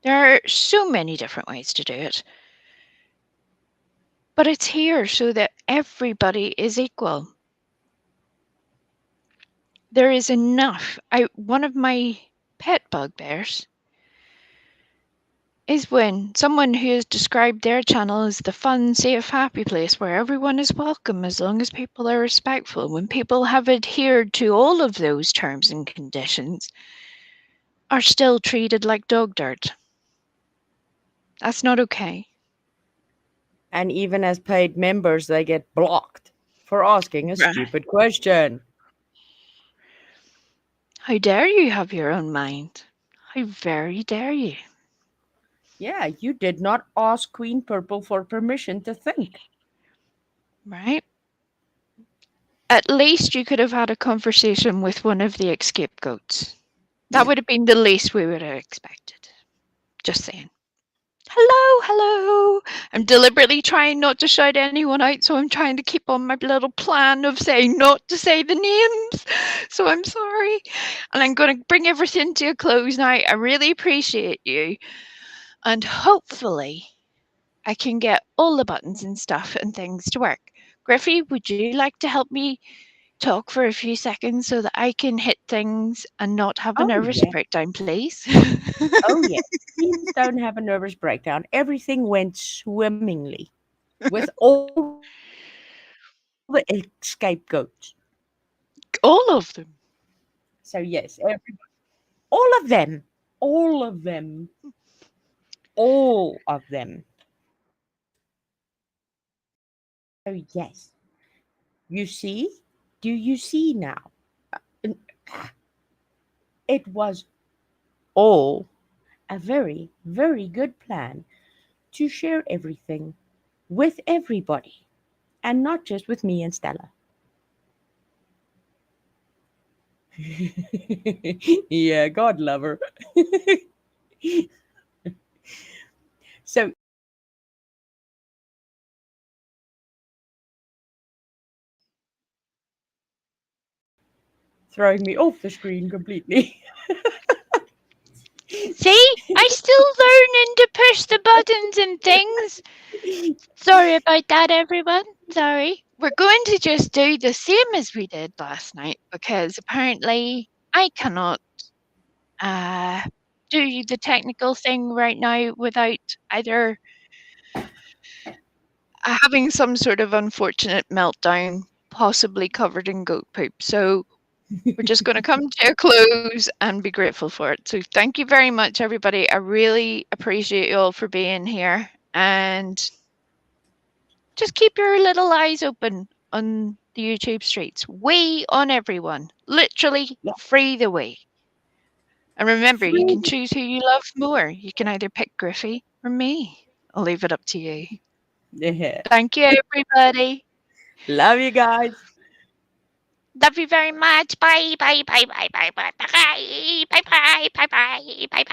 There are so many different ways to do it. But it's here so that everybody is equal. There is enough. One of my pet bugbears is when someone who has described their channel as the fun, safe, happy place where everyone is welcome as long as people are respectful. When people have adhered to all of those terms and conditions, are still treated like dog dirt. That's not okay. And even as paid members, they get blocked for asking a Right. stupid question. How dare you have your own mind? How very dare you? Yeah, you did not ask Queen Purple for permission to think. Right? At least you could have had a conversation with one of the scapegoats. That would have been the least we would have expected. Just saying. Hello. I'm deliberately trying not to shout anyone out, so I'm trying to keep on my little plan of saying not to say the names. So I'm sorry. And I'm going to bring everything to a close now. I really appreciate you. And hopefully I can get all the buttons and stuff and things to work. Griffey, would you like to help me talk for a few seconds so that I can hit things and not have a Oh, nervous yeah. breakdown, please? Oh, yes. Please don't have a nervous breakdown. Everything went swimmingly with all the scapegoats. All of them. So, yes, all of them. All of them. All of them. So, yes. You see? Do you see now? N- It was all a very, very good plan to share everything with everybody and not just with me and Stella. Yeah, God love her. throwing me off the screen completely. See? I still learning to push the buttons and things. Sorry about that, everyone. Sorry. We're going to just do the same as we did last night because apparently I cannot uh, do the technical thing right now without either having some sort of unfortunate meltdown, possibly covered in goat poop. So we're just going to come to a close and be grateful for it. So thank you very much, everybody. I really appreciate you all for being here. And just keep your little eyes open on the YouTube streets. We on everyone. Literally Yeah. free the way. And remember, you Free. can choose who you love more. You can either pick Griffey or me. I'll leave it up to you. Yeah. Thank you, everybody. Love you guys. Love you very much. Bye, bye, bye, bye, bye, bye, bye, bye, bye, bye, bye, bye, bye, bye,